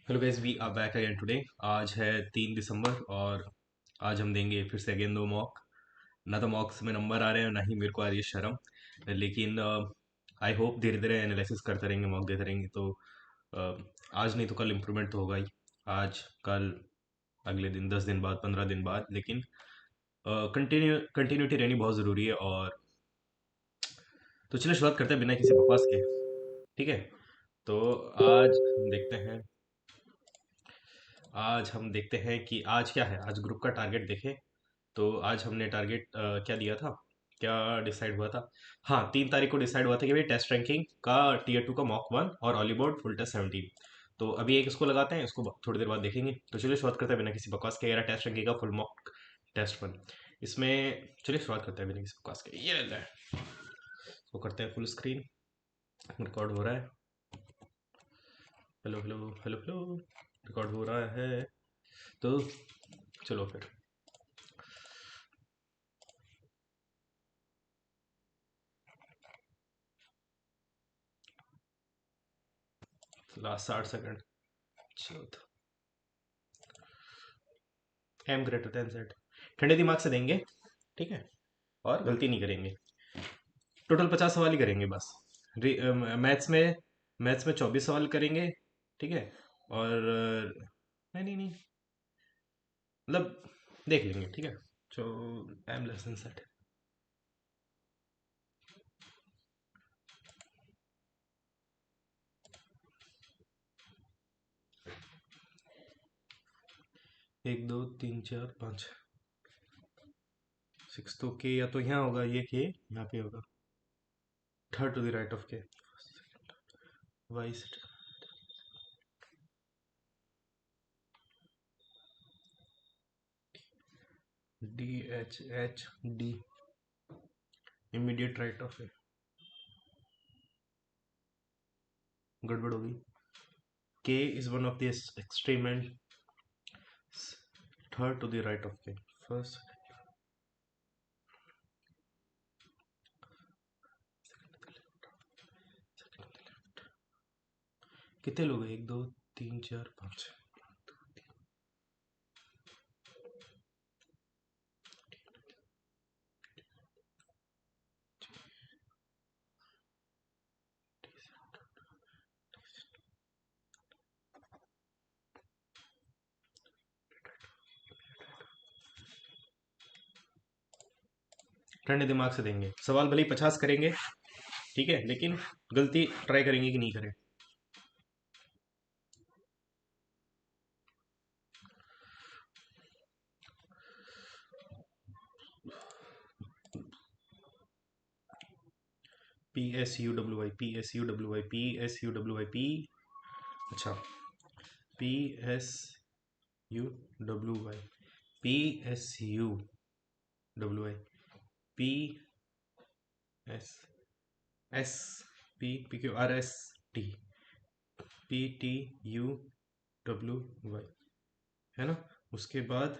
Hello guys, we are back again today. आज है 3 दिसंबर और आज हम देंगे फिर से अगेन 2 मॉक। ना तो मॉक्स में नंबर आ रहे हैं, ना ही मेरे को आ रही है शर्म। लेकिन आई होप धीरे धीरे एनालिसिस करते रहेंगे, मॉक देते रहेंगे तो अ, आज नहीं तो कल इम्प्रूवमेंट तो होगा ही। आज कल अगले दिन 10 दिन बाद 15 दिन बाद, लेकिन कंटिन्यूटी रहनी बहुत ज़रूरी है। और तो चलिए शुरुआत करते हैं बिना किसी बकवास के। ठीक है, तो आज हम देखते हैं। आज हम देखते हैं कि आज क्या है। आज ग्रुप का टारगेट देखें तो आज हमने टारगेट क्या दिया था, क्या डिसाइड हुआ था। हाँ, 3 तारीख को डिसाइड हुआ था कि भाई टेस्ट रैंकिंग का टीयर 2 का मॉक 1 और ऑलीबोर्ड फुल टेस्ट 17। तो अभी एक इसको लगाते हैं, इसको थोड़ी देर बाद देखेंगे। तो चलिए शुरुआत करते हैं बिना किसी बकवास के। ये रहा टेस्ट रैंकिंग का फुल मॉक टेस्ट 1। इसमें चलिए शुरुआत करते हैं बिना किसी बकवास के। ये ले, इसको करते हैं फुल स्क्रीन। रिकॉर्ड हो रहा है। Hello hello hello hello, record हो रहा है। तो चलो फिर लास्ट 60 सेकंड। चलो, एम ग्रेटर देन जेड। ठंडे दिमाग से देंगे, ठीक है, और गलती नहीं करेंगे। टोटल 50 सवाल ही करेंगे बस। मैथ्स में 24 सवाल करेंगे, ठीक है। और नहीं नहीं नहीं, मतलब देख लेंगे, ठीक है। जो एम लेसन सेट 1 2 3 4 5 6 तो के या तो यहाँ होगा, ये के यहाँ पे होगा। Third to the right of K, Y D H H D, immediate right of A. गड़बड़ होगी। K is one of the extreme end third to the right of K first. कितने लोग हैं? 1 2 3 4 5। ठंडे दिमाग से देंगे सवाल, भले ही 50 करेंगे, ठीक है, लेकिन गलती ट्राई करेंगे कि नहीं करें। P S U W I, P S U W I, P S U W I, P, अच्छा, P S U W I, P S U W I, P S S, P Q R S T, P T U W Y, है ना। उसके बाद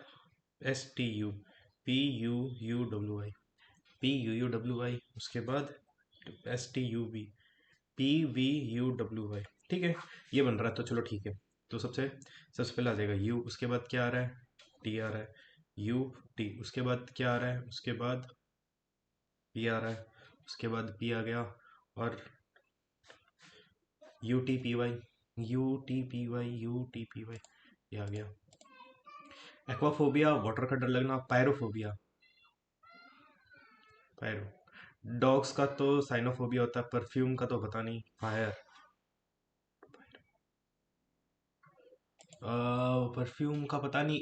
S T U, P U U W I, P U U W I, उसके बाद S T U B, P V you W Y, ठीक है। ये बन रहा है, तो चलो ठीक है। तो सबसे पहले आ जाएगा यू, उसके बाद क्या आ रहा है, टी आ रहा है, यू टी, उसके बाद क्या आ रहा है, उसके बाद पी आ रहा है, उसके बाद पी आ गया, और U T P Y, U T P Y, U T P Y, ये आ गया। एक्वाफोबिया, वाटर का डर लगना। Pyrophobia, pyro. डॉग्स का तो साइनोफोबिया होता है। परफ्यूम का तो पता नहीं। फायर, परफ्यूम का पता नहीं।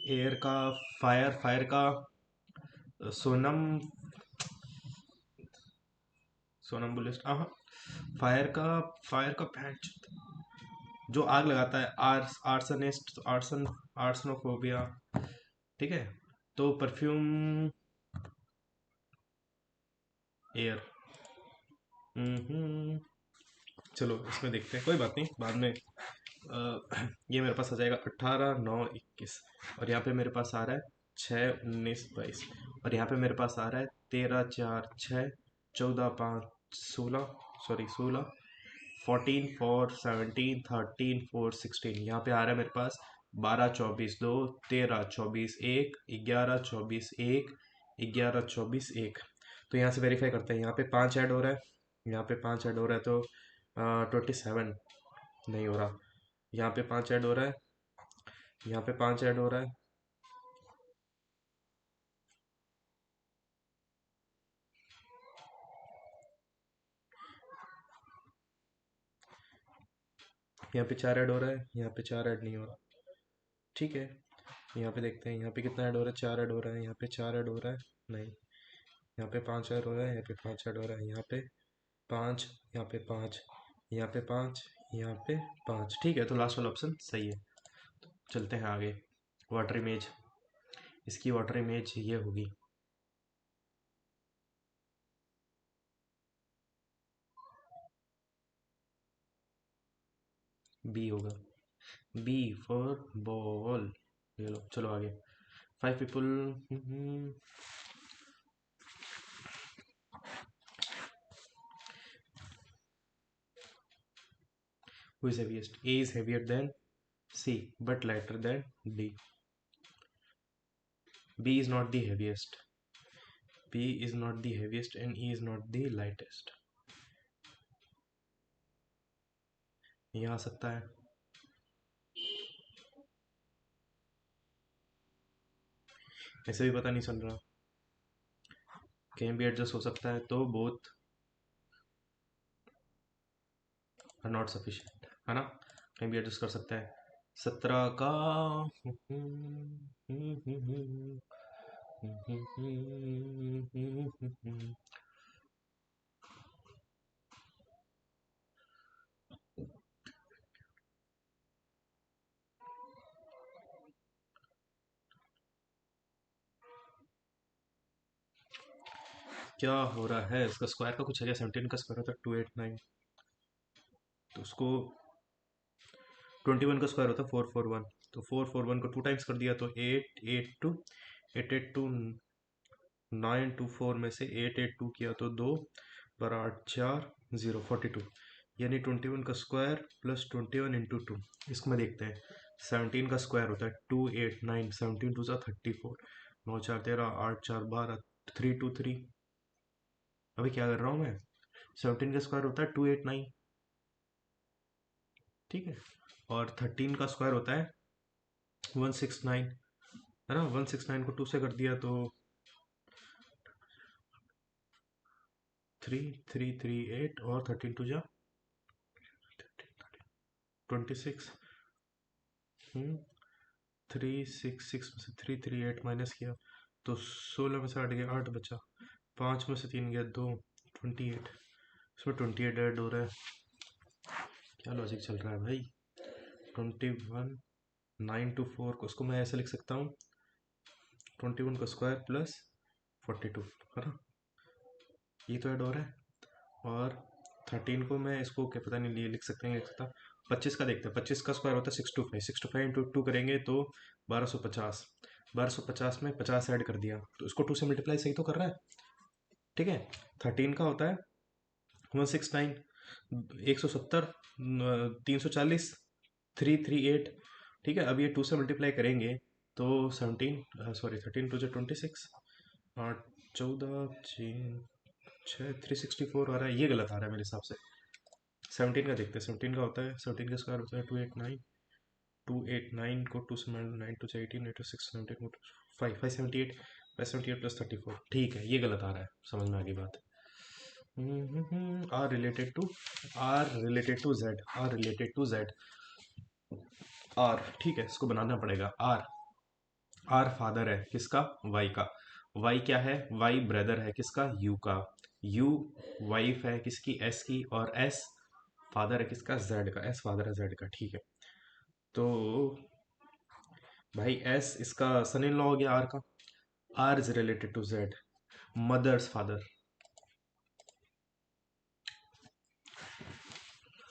एयर का फायर, फायर का सोनम, सोनम बुलिस्ट, हाँ। फायर का पैंच जो आग लगाता है, आर्सनिस्ट, आर्सनोफोबिया, ठीक है। तो परफ्यूम, एयर। चलो इसमें देखते हैं, कोई बात नहीं, बाद में। ये मेरे पास आ जाएगा 18 9 21, और यहाँ पे मेरे पास आ रहा है 6 19 22, और यहाँ पे मेरे पास आ रहा है 13 4 6 14 5 16, सॉरी 16 14 4 17 13 4 16, यहाँ पे आ रहा है मेरे पास 12 24 2 13 24 1 11 24 1 11 24 1। तो यहाँ से वेरीफाई करते हैं, यहाँ पे 5 ऐड हो रहा है, यहाँ पे 5 ऐड हो रहा है, तो 27 नहीं हो रहा। यहाँ पे 5 ऐड हो रहा है, यहाँ पे 5 ऐड हो रहा है, यहाँ पे 4 ऐड हो रहा है, यहाँ पे 4 ऐड नहीं हो रहा। ठीक है, यहाँ पे देखते हैं, यहाँ पे कितना ऐड हो रहा है, 4 ऐड हो रहा है, यहाँ पे 4 ऐड हो रहा है, नहीं, यहाँ पे 5 ऐड हो रहा है, यहाँ पे 5 ऐड हो रहा है, यहाँ पे 5, यहाँ पे 5, यहाँ पे 5, यहाँ पे 5। ठीक है, तो लास्ट वाला ऑप्शन सही है। चलते हैं आगे। वाटर इमेज, इसकी वाटर इमेज ये होगी, बी होगा, बी फॉर बॉल। ये लो, चलो आगे। 5 people, who is heaviest? A is heavier than C but lighter than D. B is not the heaviest, B is not the heaviest and E is not the lightest. ये आ सकता है, ऐसे भी पता नहीं चल रहा, कहीं भी एडजस्ट हो सकता है, तो बोथ आर नॉट सफिशिएंट, है ना, कहीं भी एडजस्ट कर सकता है। 17 का क्या हो रहा है, इसका स्क्वायर का कुछ है क्या? 17 का स्क्वायर होता है 289, तो उसको 21 का स्क्वायर होता है 441, तो 441 को 2 टाइम्स कर दिया तो 882, 882 924 में से 882 किया तो 2 पर 8 4 0 42, यानी 21 का स्क्वायर प्लस 21 इंटू 2। इसको मैं देखते हैं, 17 का स्क्वायर होता है 289, 17 2 34, 9 4 13, 8 4 12, 323। अभी क्या कर रहा हूँ मैं, 17 का स्क्वायर होता है 289, ठीक है, और 13 का स्क्वायर होता है 169, है ना, 169 को 2 से कर दिया तो 3338, और 13 टू जा 26, 366 में से 338 माइनस किया तो 16 में से 8 गया, 8 बचा, 5 में से 3 गया 2, 28, इसमें 28 ऐड हो रहा है। क्या लॉजिक चल रहा है भाई, 21 924 को, उसको मैं ऐसे लिख सकता हूँ 21 का स्क्वायर प्लस 42, है ना, ये तो ऐड हो रहा है, और 13 को मैं इसको क्या पता नहीं, लिख सकते हैं, लिख सकता। 25 का देखते हैं, 25 का स्क्वायर होता है 625, 625 इंटू 2 करेंगे तो 1250, 1250 में 50 ऐड कर दिया तो इसको 2 से मल्टीप्लाई सही तो कर रहा है, ठीक है। 13 का होता है 169, 170, 340, 338, ठीक है। अब ये 2 से मल्टीप्लाई करेंगे तो 17, सॉरी 13 टू जो 26, 8 14 6 364 आ रहा है, ये गलत आ रहा है मेरे हिसाब से। 17 का देखते हैं, 17 का होता है, 17 का स्क्वायर होता है 289, 289 को 2 से 9 टू 18, 8 6 17 5 578, 578 प्लस 34, ठीक है, ये गलत आ रहा है, समझ में आ गई बात। R related to, R related to Z, R related to Z, R, ठीक है, इसको बनाना पड़ेगा। आर, आर फादर है किसका, वाई का, वाई क्या है, वाई ब्रदर है किसका, यू का, यू वाइफ है किसकी, एस की, और एस फादर है किसका, जेड का, एस फादर है जेड का, ठीक है। तो भाई एस इसका सन इन लॉ हो गया आर का, R is related to Z, mother's father,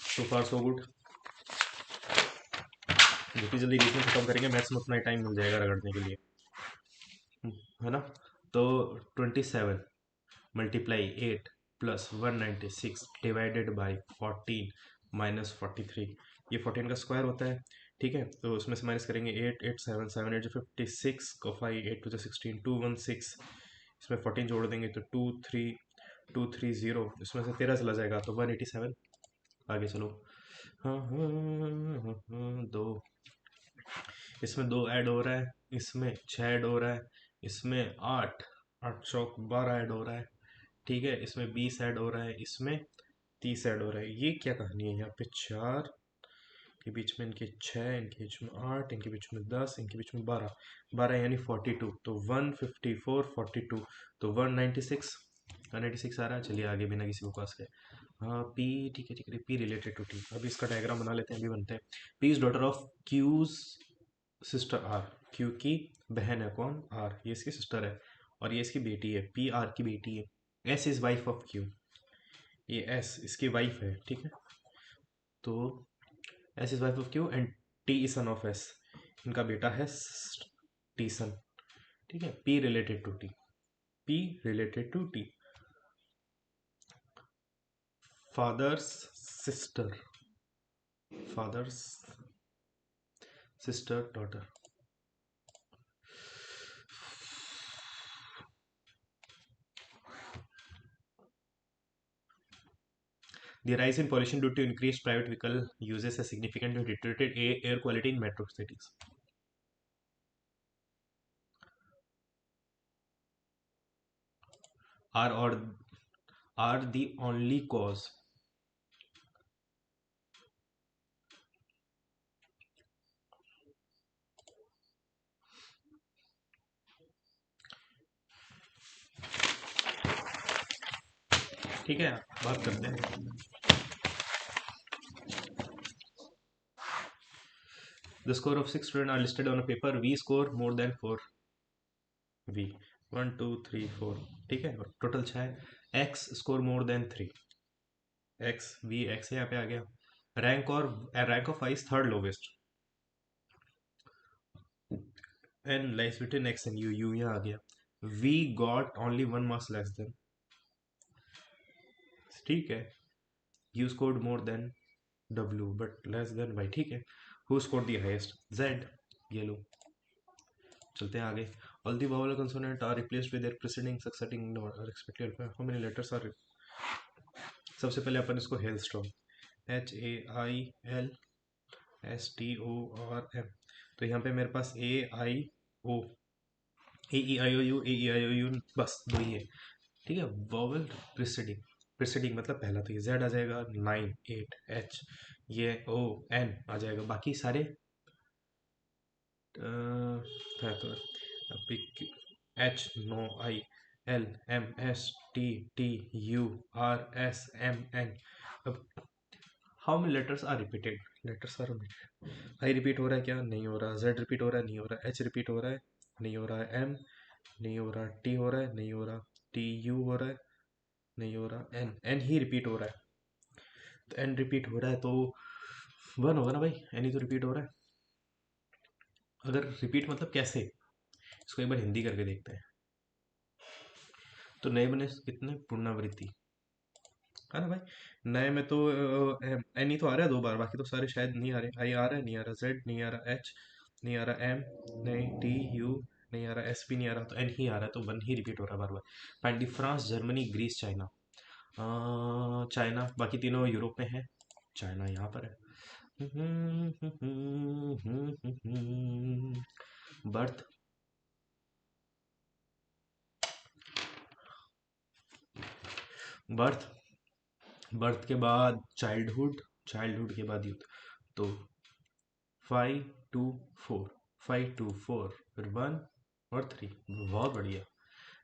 so far so good. जितनी जल्दी रीजनिंग खत्म करेंगे मैथ्स में उतना ही टाइम मिल जाएगा रगड़ने के लिए, है ना। तो 27 मल्टीप्लाई 8 प्लस 196 डिवाइडेड बाई 14 -43, ये 14 का स्क्वायर होता है। ठीक है, तो उसमें से माइनस करेंगे 8, 8 7 7 8 जो 56 को 5 8 टू 16 216, इसमें 14 जोड़ देंगे तो 23230, इसमें से 13 चला जाएगा तो 187। आगे चलो। हाँ हाँ हाँ हाँ, दो, इसमें 2 ऐड हो रहा है, इसमें 6 ऐड हो रहा है, इसमें 8, 8 चौक 12 ऐड हो रहा है। ठीक है, इसमें 20 ऐड हो रहा है, इसमें 30 ऐड हो रहा है। ये क्या कहानी है? यहाँ पे 4 के बीच में इनके 6, इनके बीच में 8, इनके बीच में 10, इनके बीच में 12, 12 यानी 42, तो 154 42, तो 196 आ रहा है। चलिए आगे बिना किसी बकवास के। हाँ पी, ठीक है, पी रिलेटेड टू टी। अभी इसका डायग्राम बना लेते हैं, अभी बनते हैं। P is daughter of Q's sister R. Q की बहन है कौन? आर, ये इसकी सिस्टर है और ये इसकी बेटी है, पी आर की बेटी है। S is wife of Q, ये एस इसकी वाइफ है। ठीक है, तो S is wife of Q and T is son of S, इनका बेटा है टी सन। ठीक है, P related to T, P related to T. Father's sister, father's sister daughter. The rise in pollution due to increased private vehicle uses has significantly deteriorated air quality in metro cities. Are the only cause. ठीक है, बात करते हैं। The score of 6 students are listed on a paper. V score more than 4. V 1 2 3 4। ठीक है, और total 6 है। X score more than 3। X V X यहाँ पे आ गया। Rank of wise third lowest. N lies between X and U, U यहाँ आ गया। V got only 1 marks less than। ठीक है, U scored more than W but less than Y। ठीक है, Who scored the highest? Z। ये लो, चलते हैं आगे। All the vowel consonant are replaced with their preceding succeeding respective alphabet. How many letters are? सबसे पहले अपन इसको हेलस्टॉर्म, HAILSTORM, तो यहाँ पे मेरे पास AIO, AEIOU बस दो ही है। ठीक है, वॉवल प्रिसीडिंग, प्रिसीडिंग मतलब पहला, तो ये Z आ जाएगा 9 8, H ये O N आ जाएगा, बाकी सारे है तो H no, I L M S T T U R S M N। अब how many letters are repeated? Letters are repeated. I repeat हो रहा है क्या? नहीं हो रहा। Z रिपीट हो रहा है? नहीं हो रहा। H रिपीट हो रहा है? नहीं हो रहा है। M नहीं हो रहा। T हो रहा है? नहीं हो रहा। T U हो रहा है? नहीं हो रहा। N ही रिपीट हो रहा है। तो N रिपीट हो रहा है तो 1 होगा ना भाई, N ही तो रिपीट हो रहा है। अगर रिपीट मतलब कैसे, इसको एक बार हिंदी करके देखते हैं। तो नए बने कितने? पुनरावृत्ति है ना भाई। नए में तो एन ही तो आ रहा है 2 बार, बाकी तो सारे शायद नहीं आ रहे। आई आ रहा है? नहीं आ रहा। जेड नहीं आ रहा। एच नहीं आ रहा। एम नहीं। टी यू नहीं आ रहा। एस पी नहीं आ रहा, तो एन ही आ रहा है, तो वन ही रिपीट हो रहा है बार बार। Find the France Germany Greece China. China, बाकी तीनों यूरोप में है, चाइना यहाँ पर है। बर्थ, बर्थ, बर्थ के बाद चाइल्डहुड, चाइल्डहुड के बाद यूथ, तो 5 2 4, 5 2 4, फिर 1 और 3। बहुत बढ़िया।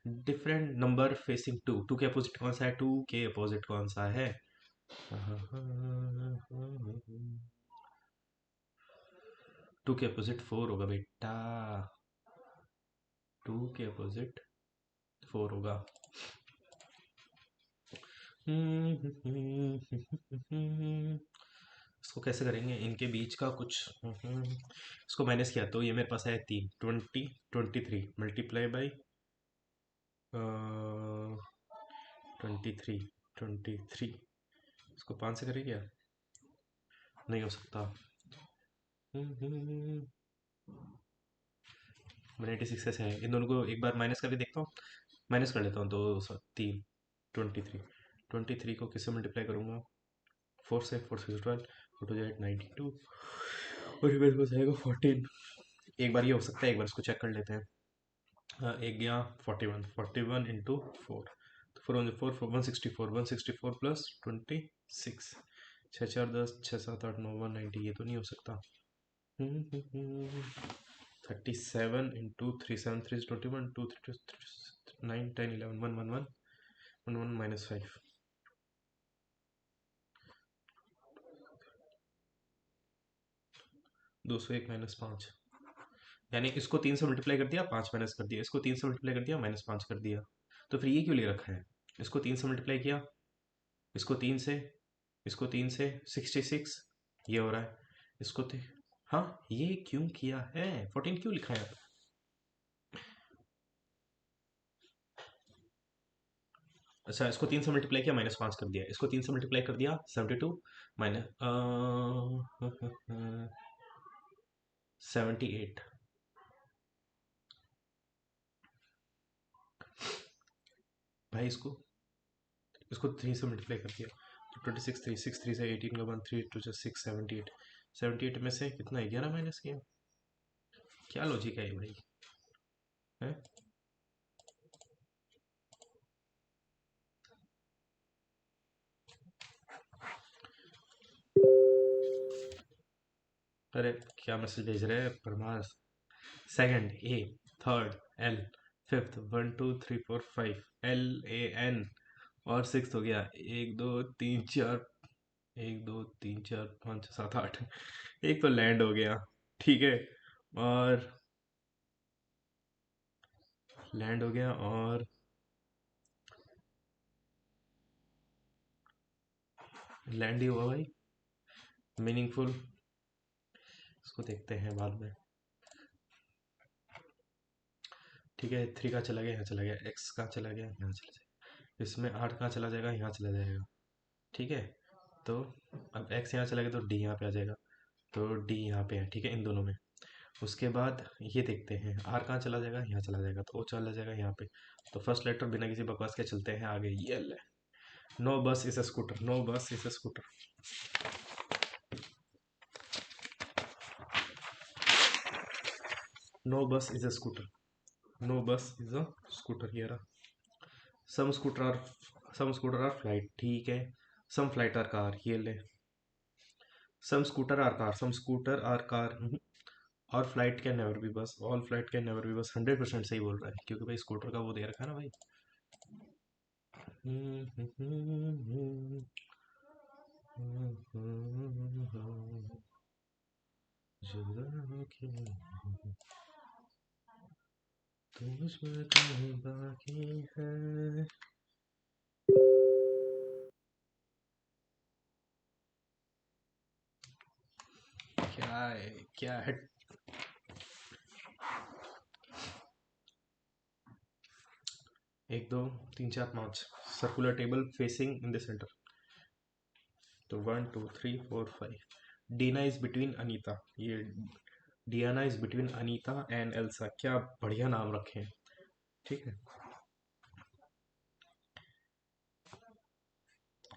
Different number facing two, two के अपोजिट कौन सा है? टू के अपोजिट कौन सा है? टू के अपोजिट 4 होगा बेटा, टू के अपोजिट 4 होगा। इसको कैसे करेंगे? इनके बीच का कुछ इसको माइनस किया तो ये मेरे पास है 3, 23 मल्टीप्लाई बाई 23, इसको 5 से करें क्या? नहीं हो सकता। 186 ऐसे है, इन दोनों को एक बार माइनस करके देखता हूँ। माइनस कर लेता हूँ, तो 3 23 23 को किससे मल्टीप्लाई करूँगा? 4 से, 4 6 12, 4 2 8 92 और ये मेरे को जाएगा 14। एक बार ये हो सकता है, एक बार इसको चेक कर लेते हैं। हाँ, एक गया 41, 41 इंटू 4, तो 4 on 4 164, 164 प्लस 26, 6 4 10, 6 7 8 9 190, ये तो नहीं हो सकता। 37 इंटू 3 7 3 21 2 3 9 10 11 1 1 1 1 1 माइनस 5, 201 माइनस 5, यानी इसको 3 से मल्टीप्लाई कर दिया, 5 माइनस कर दिया, इसको 3 से मल्टीप्लाई कर दिया, माइनस 5 कर दिया। तो फिर ये क्यों ले रखा है? इसको 3 से मल्टीप्लाई किया, इसको 3 से, इसको 3 से 66, ये हो रहा है। इसको हाँ, ये क्यों किया है? 14 क्यों लिखा है? अच्छा, इसको 3 से मल्टीप्लाई किया, माइनस 5 कर दिया, इसको 3 से मल्टीप्लाई कर दिया, 72 माइनस 78। भाई इसको 3 से मल्टीप्लाई कर दिया, तो 26, 3 6 3 से 18 का 1 3 2 6 78, 78 में से कितना 11 माइनस किया? क्या लॉजिक है ये भाई? है? अरे क्या मैसेज भेज रहे हैं परमार? सेकंड ए, थर्ड एल, फिफ्थ 1 2 3 4 5 LAN, और सिक्स हो गया 1 2 3 4, 1 2 3 4 5 7 8, एक तो लैंड हो गया, ठीक है। और लैंड हो गया, और लैंड ही हुआ भाई, मीनिंगफुल। इसको देखते हैं बाद में। ठीक है, 3 कहाँ चला गया? यहाँ चला गया। एक्स कहाँ चला गया? यहाँ चला जाएगा। इसमें 8 कहाँ चला जाएगा? यहाँ चला जाएगा। ठीक है, तो अब एक्स यहाँ चला गया तो डी यहाँ पे आ जाएगा, तो डी यहाँ पे है, ठीक है, इन दोनों में। उसके बाद ये देखते हैं, आर कहाँ चला जाएगा? यहाँ चला जाएगा, तो ओ चला जाएगा यहाँ पे। तो फर्स्ट लेटर बिना किसी बकवास के चलते हैं आगे, ये एल है। No bus is a scooter, no bus is a scooter. No bus is a scooter, no bus is a scooter, ये रहा। Some scooter are, some scooter are flight, ठीक है। सम फ्लाइट आर कार, ये ले। Some scooter are car, some scooter are car, और flight can never be bus, all flight can never be bus. 100% सही बोल रहा है, क्योंकि भाई स्कूटर का वो दे रखा है ना भाई। तुझमें कहीं बाकी है। क्या है, क्या है? 1 2 3 4 5, circular table facing in the centre. तो 1 2 3 4 5। डीना इज बिटवीन अनीता, ये Diana is between Anita and Elsa, क्या बढ़िया नाम रखे हैं, ठीक है।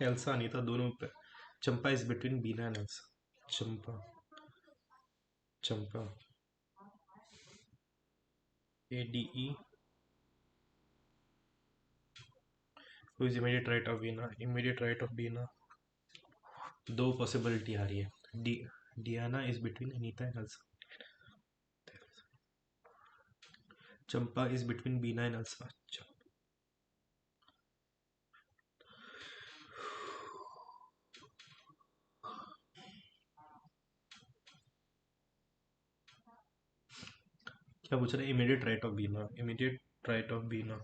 एल्सा अनीता दोनों पे। Champa is between Bina and Elsa, Champa, Champa, ADE। Who is immediate right of Bina? Immediate right of Bina, दो पॉसिबिलिटी आ रही है। Diana is between Anita and Elsa, Champa is between Bina and Elsa. अच्छा, क्या पूछ रहे हैं? Immediate right of Bina, immediate right of Bina,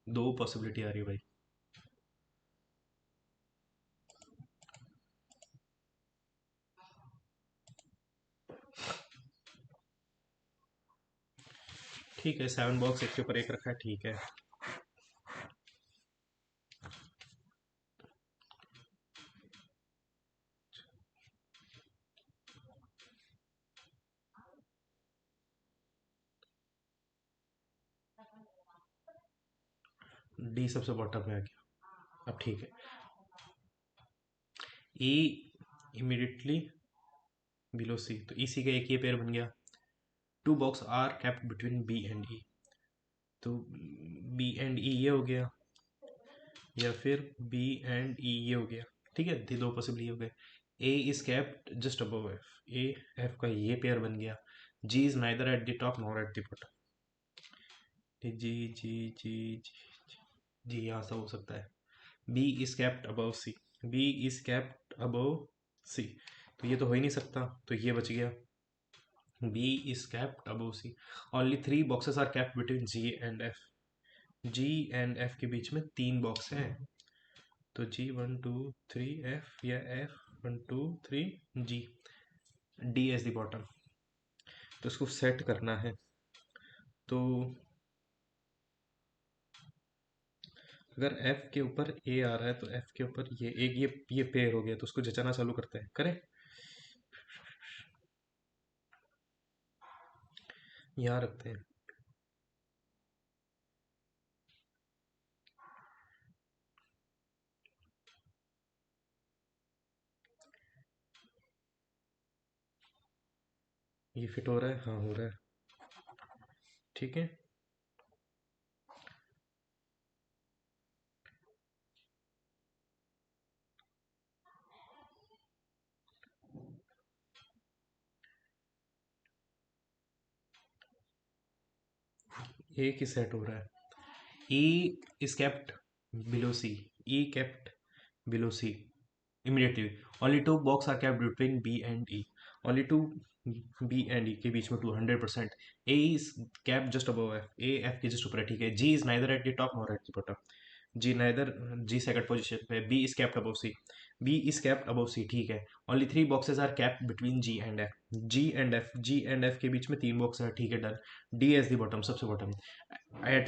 दो पॉसिबिलिटी आ रही है भाई। ठीक है, 7 बॉक्स एक के ऊपर एक रखा है, ठीक है। डी सबसे बॉटम में आ गया। अब ठीक है, ई इमीडिएटली बिलो सी, तो ई सी का एक ये पेयर बन गया। Two box are kept between B and E, तो बी एंड ई ये हो गया, या फिर बी एंड ई ये हो गया। ठीक है, दो पॉसिबल ये हो गए। A is kept just above F, A F का ये पेयर बन गया। G is neither at the top nor at the bottom, G G G G G यहाँ सब हो सकता है। B is kept above C, B is kept above C, तो ये तो हो ही नहीं सकता, तो ये बच गया। B is kept above C, only three boxes are kept between G and F, G and F के बीच में तीन बॉक्स हैं, तो जी 1 2 3 एफ, या F 1 2 3 G, D as the bottom. तो इसको सेट करना है, तो अगर एफ के ऊपर ए आ रहा है तो एफ के ऊपर ये एक ये पेयर हो गया, तो उसको जचाना चालू करते हैं, करें। यहाँ रखते हैं, ये फिट हो रहा है, हाँ हो रहा है, ठीक है। ए की सेट हो रहा है, E is kept below C, E kept below C immediately, only two box are kept between B and E, only two B and E के बीच में 200%, A is kept just above F, A F के just ऊपर है, ठीक है। G is neither at the top nor at the bottom, G neither, G second position पे, B is kept above C, B is kept above C, ठीक है। only three boxes are kept between G and F, G and F, G and F के बीच में तीन box है, ठीक है, done. D as the bottom, सबसे bottom. at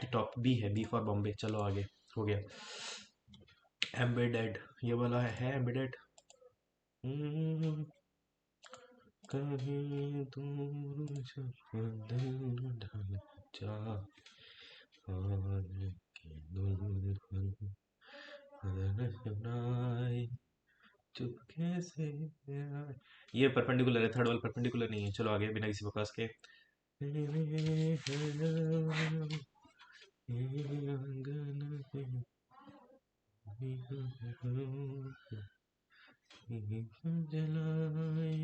the top B है, B for बॉम्बे, चलो आगे हो गया। एम्बेडेड, ये वाला है एम्बेडेड। कहीं दूर समंदर ढल जा, हाल की दुल्हन सुनाई, चुपके से आए। ये परपेंडिकुलर है, थर्ड वाला परपेंडिकुलर नहीं है, चलो आगे बिना किसी बकवास के। जलाए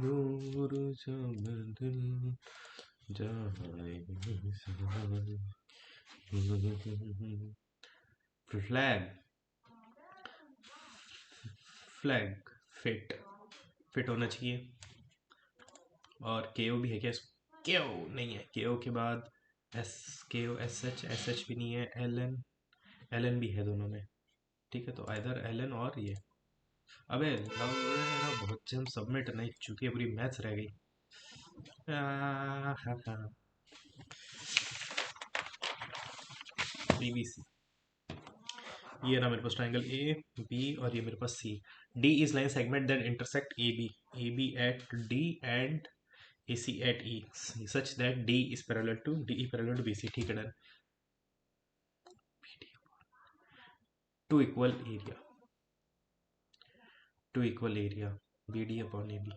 दूर जब दिल जाए फ्लैग, फ्लैग फिट, फिट होना चाहिए। और केओ भी है क्या? केओ नहीं है, केओ के बाद एस, केओ एस एच भी नहीं है, एल एन, एल एन भी है दोनों में, ठीक है। तो इधर एल एन और ये, अबे लव बहुत से हम सबमिट नहीं, चूंकि पूरी मैथ्स रह गई। पीवीसी, ये ना मेरे पास ट्रायंगल ए बी, और ये मेरे पास C. D is line segment that intersect A B at D and A C at E, such that D is parallel to D parallel to B C, ठीक है, done. Two equal area, two equal area B D upon A B.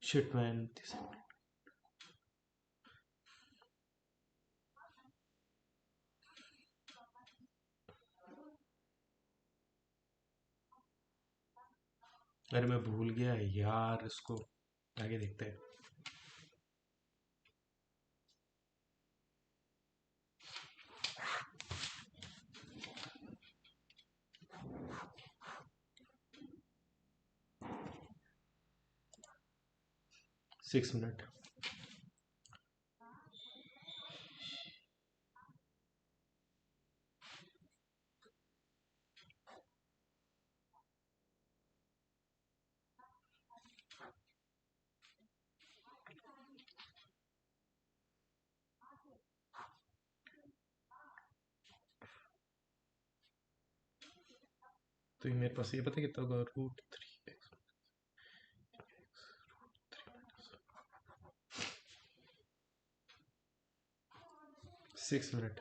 Shit man, अरे मैं भूल गया यार इसको, आगे देखते हैं। 6 मिनट। तो ये मेरे पास ये पता है कितना होगा, √3x 6 मिनट,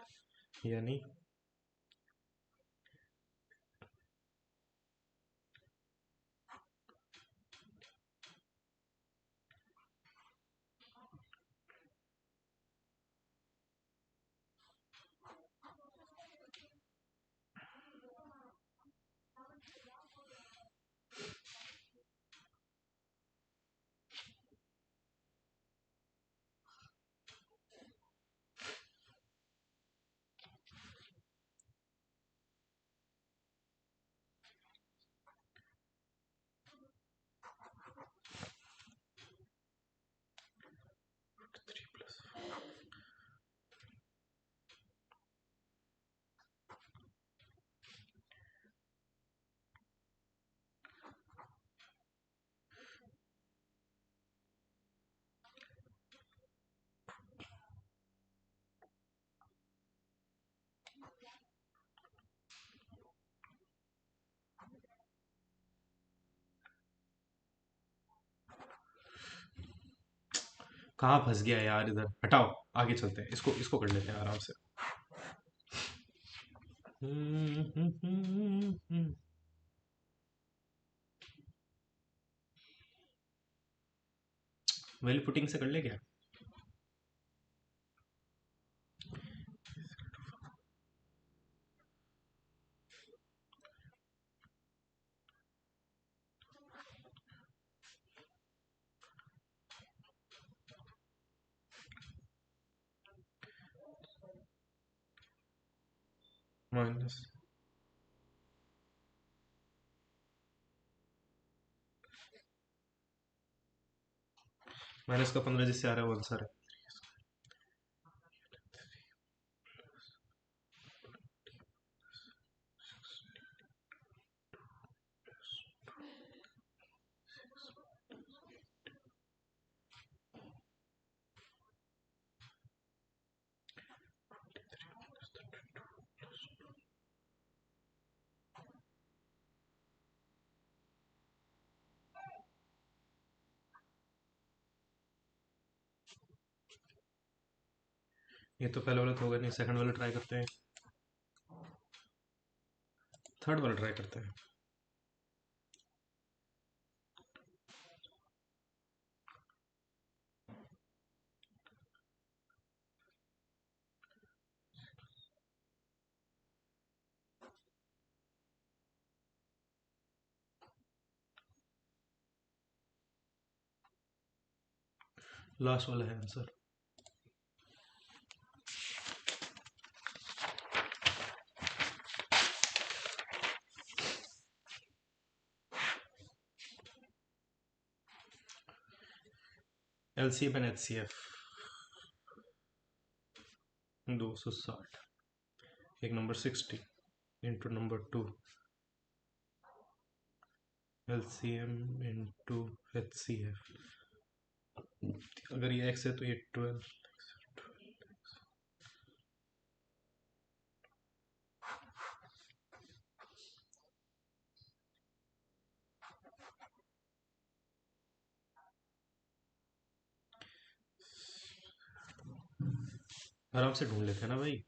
यानी कहाँ फंस गया यार, इधर हटाओ, आगे चलते हैं, इसको इसको कर लेते हैं आराम से। वैल्यू पुटिंग से कर ले क्या? माइनस माइनस का 15 जिससे आ रहा है वो आंसर है। ये तो पहले वाला तो होगा नहीं, सेकंड वाला ट्राई करते हैं, थर्ड वाला ट्राई करते हैं। लास्ट वाला है आंसर। एलसीएम एंड एचसीएफ 260, एक number 60 into number 2, LCM into HCF, अगर ये एक्स है तो ये 12। आराम से ढूंढ लेते हैं ना भाई।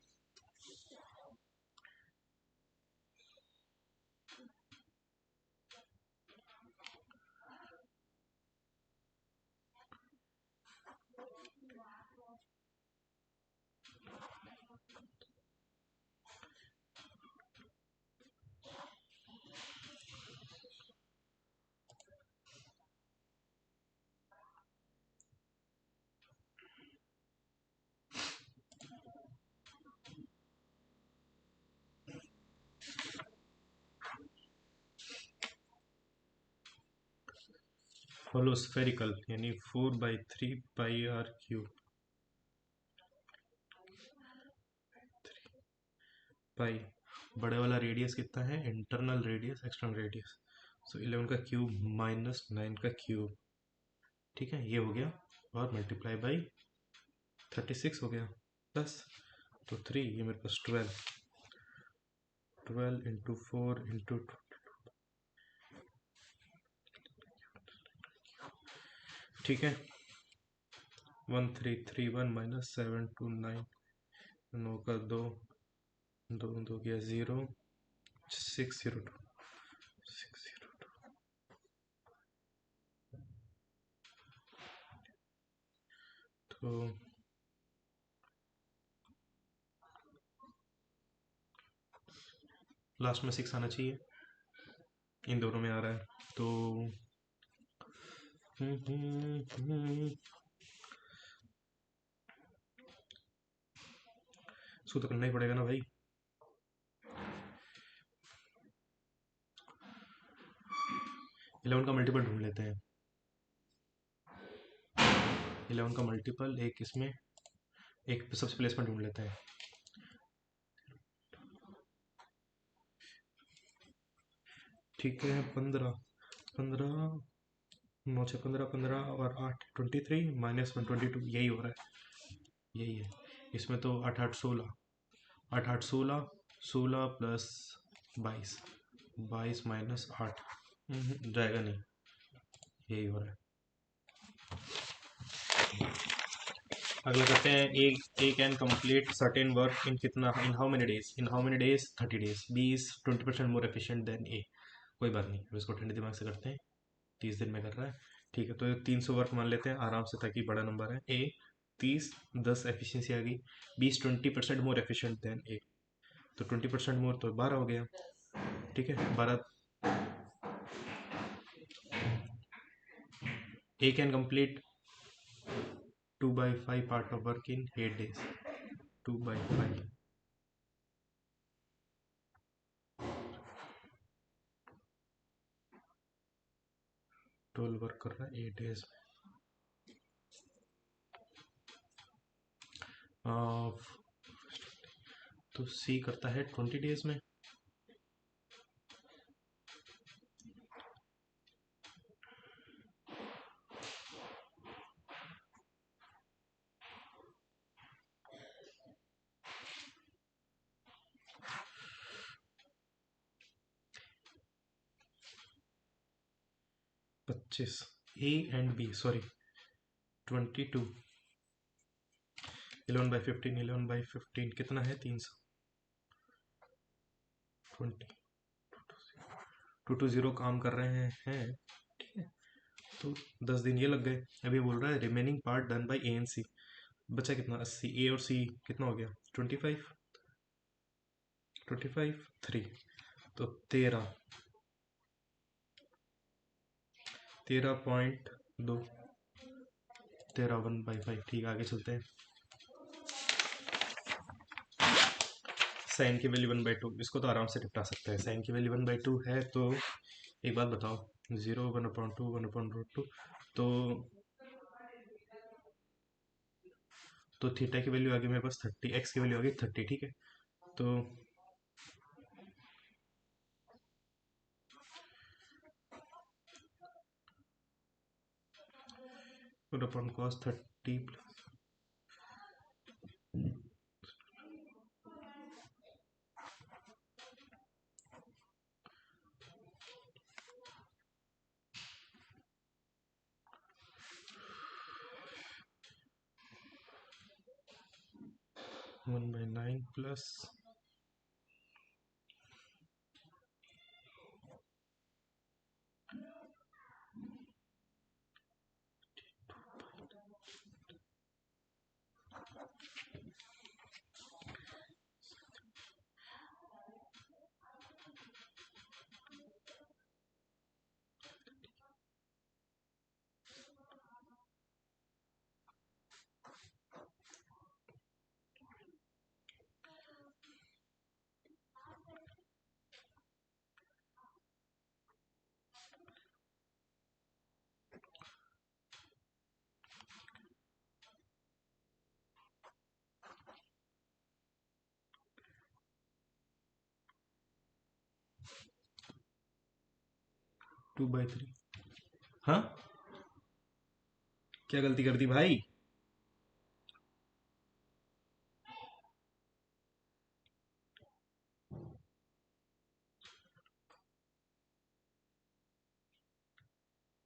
होलो स्फेरिकल यानी 4/3 पाई r³ पाई। बड़े वाला रेडियस कितना है, इंटरनल रेडियस एक्सटर्नल रेडियस, सो 11 का क्यूब माइनस 9 का क्यूब, ठीक है, ये हो गया, और मल्टीप्लाई बाई 36 हो गया, प्लस तो 3, ये मेरे पास 12 इंटू 4 इंटू, ठीक है, 1331 माइनस 729, 9 का 2, 2 2 गया 0, 602, 602, तो लास्ट में 6 आना चाहिए, इन दोनों में आ रहा है, तो इसको तो करना ही पड़ेगा ना भाई। 11 का मल्टीपल ढूंढ लेते हैं, 11 का मल्टीपल एक इसमें, एक सबसे प्लेस में ढूंढ लेते हैं, ठीक है, 15 15 9 6 15 15 और 8 23 माइनस 1 22, यही हो रहा है, यही है, इसमें तो 8 8 16, 8 8 16, 16 प्लस 22, 22 माइनस 8, जाएगा नहीं, यही हो रहा है। अगला करते हैं, A can complete certain work in कितना, in how many days, in how many days, 30 days, B is 20% more efficient than A. कोई बात नहीं, अब इसको ठंडे दिमाग से करते हैं, 30 दिन में कर रहा है, ठीक है, तो 300 वर्क मान लेते हैं आराम से, ताकि बड़ा नंबर है, ए 30, 10 एफिशिएंसी आ गई, B is 20% more efficient than A, तो 20% मोर तो 12 हो गया, ठीक है, 12, A can complete 2/5 part of work in 8 days, 2/5, 12 work कर रहा है 8 डेज में, तो सी करता है 20 डेज में, पच्चीस, ए एंड बी सॉरी 22, 11/15, 11/15 कितना है, 300, 20, 220 काम कर रहे हैं, ठीक है, तो 10 दिन ये लग गए, अभी बोल रहा है remaining part done by A and C, बचा कितना, 80, ए और सी कितना हो गया, 25, 25 3, तो 13, 13.2, 13 1/5, ठीक, आगे चलते हैं, साइन की वैल्यू 1/2, इसको तो आराम से निपटा सकते हैं, साइन की वैल्यू 1/2 है, तो एक बात बताओ, 0 1/2 1/√2, तो थीटा की वैल्यू आ गई मेरे पास 30, एक्स की वैल्यू आ गई 30, ठीक है, तो cos 30 प्लस 1/9 प्लस 2/3। हाँ, क्या गलती कर दी भाई?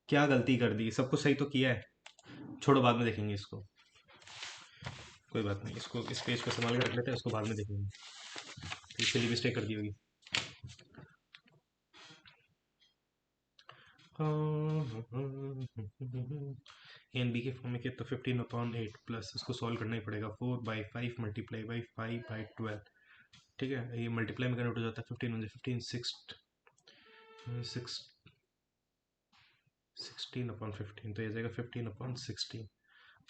क्या गलती कर दी? सब कुछ सही तो किया है। छोड़ो, बाद में देखेंगे इसको। कोई बात नहीं, इसको इस पेज को संभाल के रख लेते हैं, इसको बाद में देखेंगे। तो इसलिए मिस्टेक कर दी होगी। एन बी के फॉर्म में किया तो 15/8 प्लस इसको सॉल्व करना ही पड़ेगा। 4/5 मल्टीप्लाई बाई 5/12। ठीक है, ये मल्टीप्लाई में कन्वर्ट हो जाता है। 15 सिक्स 16/15, तो ये जाएगा 15/16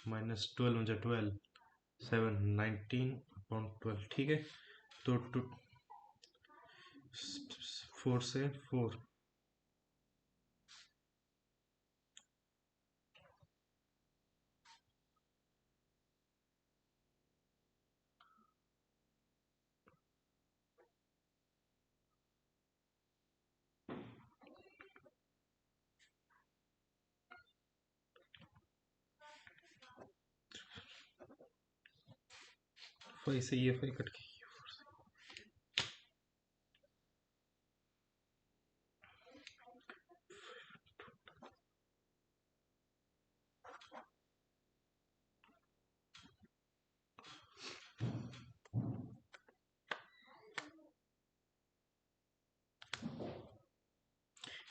माइनस 12 7 19/12। ठीक है, तो 4 से 4। फाइव से ये 5 कट गई।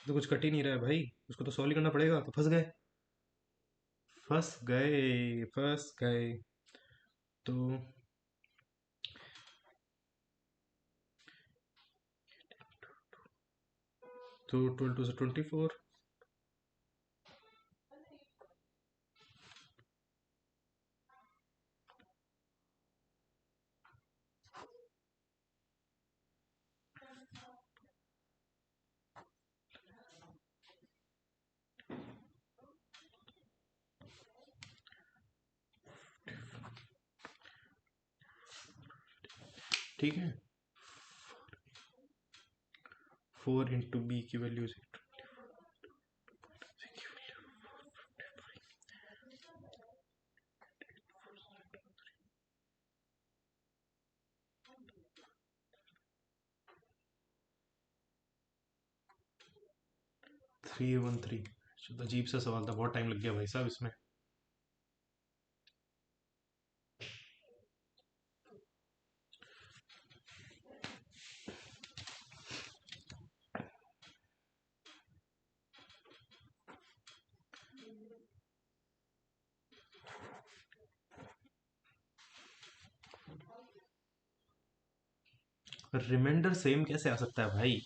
तो कुछ कट ही नहीं रहा है भाई, उसको तो सॉल्व ही करना पड़ेगा। तो फंस गए, फंस गए, फंस गए। तो 12 2 से 24। ठीक है, 4 इंटू बी की वैल्यू 313। अजीब सा सवाल था, बहुत टाइम लग गया भाई साहब इसमें। रिमाइंडर सेम कैसे आ सकता है भाई?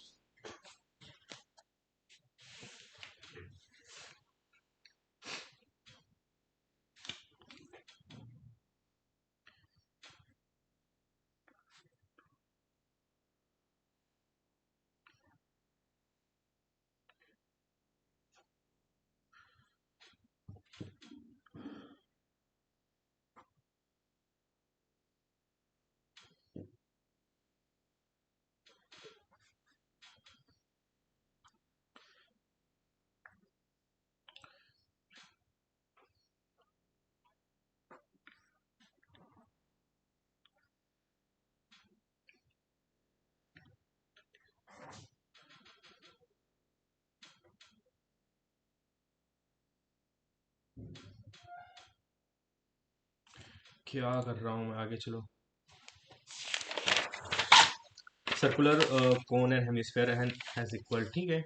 क्या कर रहा हूँ मैं, आगे चलो। Circular cone and hemisphere has equal. ठीक है,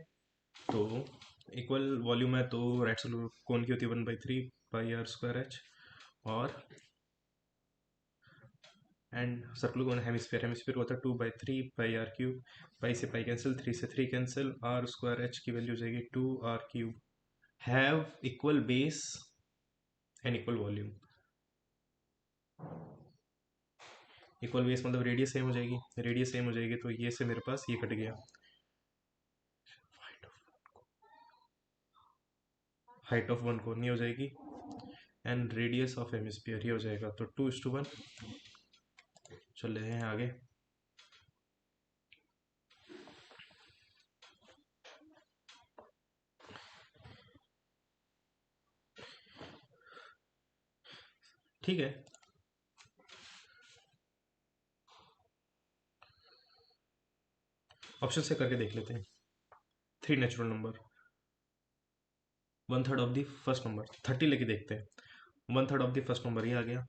तो इक्वल वॉल्यूम है, तो राइट सर्कुलर कोन की होती है 1/3 πr²h। और and circular cone hemisphere, hemisphere होता है 2/3 πr³। पाई से पाई कैंसिल, 3 से 3 कैंसिल, r²h की वैल्यू हो जाएगी 2r³। Have equal base and equal volume. Equal base मतलब रेडियस सेम हो जाएगी, रेडियस सेम हो जाएगी, तो ये से मेरे पास ये कट गया। हाइट ऑफ वन कोन नहीं हो जाएगी, एंड रेडियस ऑफ हेमिस्फीयर ये हो जाएगा, तो 2:1। चल रहे हैं आगे। ठीक है, ऑप्शन से करके देख लेते हैं। 3 natural number, 1/3 of the first number, 30 लेके देखते हैं। 1/3 ऑफ द फर्स्ट नंबर ये आ गया,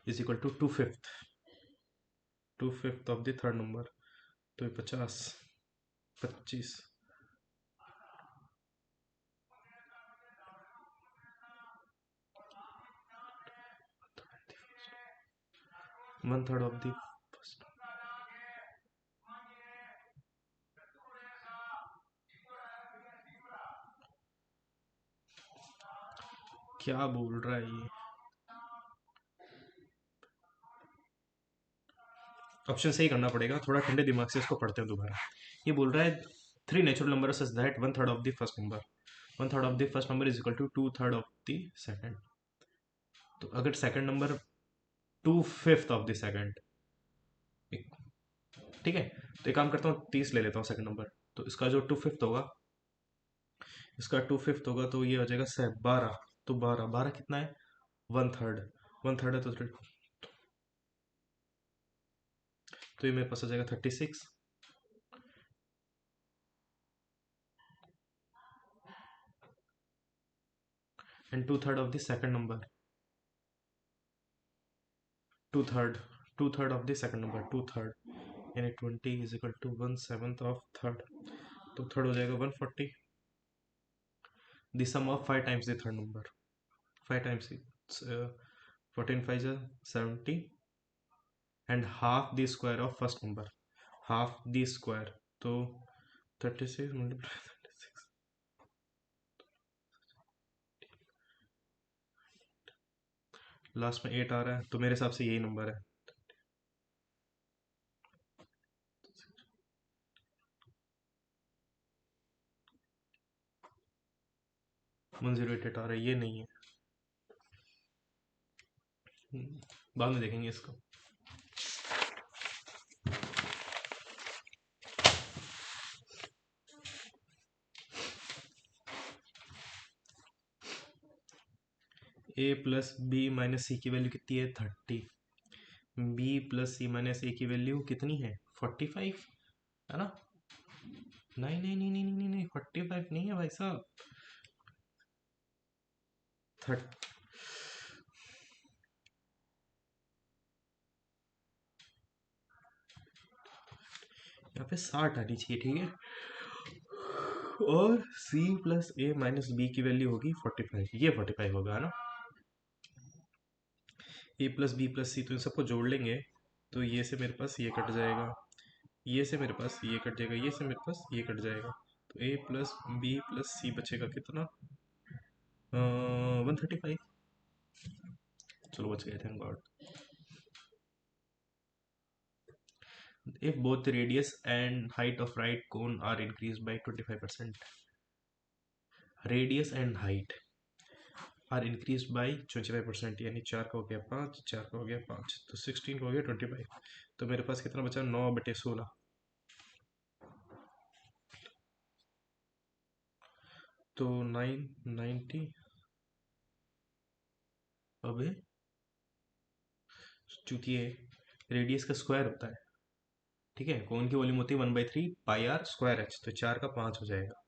is equal to 2/5 of the third number, तो 50, 25, 1/3 ऑफ द फर्स्ट। क्या बोल रहा है ये? ऑप्शन से ही करना पड़ेगा, थोड़ा ठंडे दिमाग से इसको पढ़ते हैं दोबारा। ये बोल रहा है 3 natural number such that 1/3 of the first number, 1/3 of the first number is equal to 2/3 of the second. तो अगर second number 2/5 of the second, ठीक है, तो एक काम करता हूँ 30 ले लेता हूँ सेकंड नंबर। तो इसका जो 2/5 होगा, इसका 2/5 होगा तो ये हो जाएगा 12। तो 12, 12 कितना है? 1/3, 1/3 है तो ये मेरे पास आ जाएगा 36। And 2/3 of the second number, 2/3, 2/3 of the second number, 2/3 यानी 20 is equal to 1/7 of third. तो थर्ड हो जाएगा 140। The sum of 5 times the third number, 5 times 14 5 70 and half the square of first number, half the square, तो 36 multiply 36, last में 8 आ रहा है, तो मेरे हिसाब से यही नंबर है। 1088 आ रहा है, ये नहीं है। बाद में देखेंगे इसको। a प्लस बी माइनस सी की वैल्यू कितनी है? 30। b प्लस सी माइनस ए की वैल्यू कितनी है? 45, है ना? नहीं नहीं नहीं नहीं नहीं नहीं 45 नहीं है भाई साहब, 30। यहाँ पे 60 आनी चाहिए, ठीक है। और c प्लस ए माइनस बी की वैल्यू होगी 45, ये 45 होगा, है ना? ए प्लस बी प्लस सी, तो इन सबको जोड़ लेंगे तो ये से मेरे पास ये कट जाएगा, ये से मेरे पास ये कट जाएगा, ये से मेरे पास ये कट जाएगा, तो ए प्लस बी प्लस सी बचेगा कितना? 135। चलो बच गए, thank God. If both the radius and height of right cone are increased by 25%, radius and height are increased by 25%, यानी 4 का हो गया 5, 4 का हो गया 5, तो 16 का हो गया 25। तो मेरे पास कितना बचा? 9/16, तो 990। अबे चूतिए, रेडियस का स्क्वायर होता है, ठीक है, कोन की वॉल्यूम होती है 1/3 πr² h, तो 4 का 5 हो जाएगा।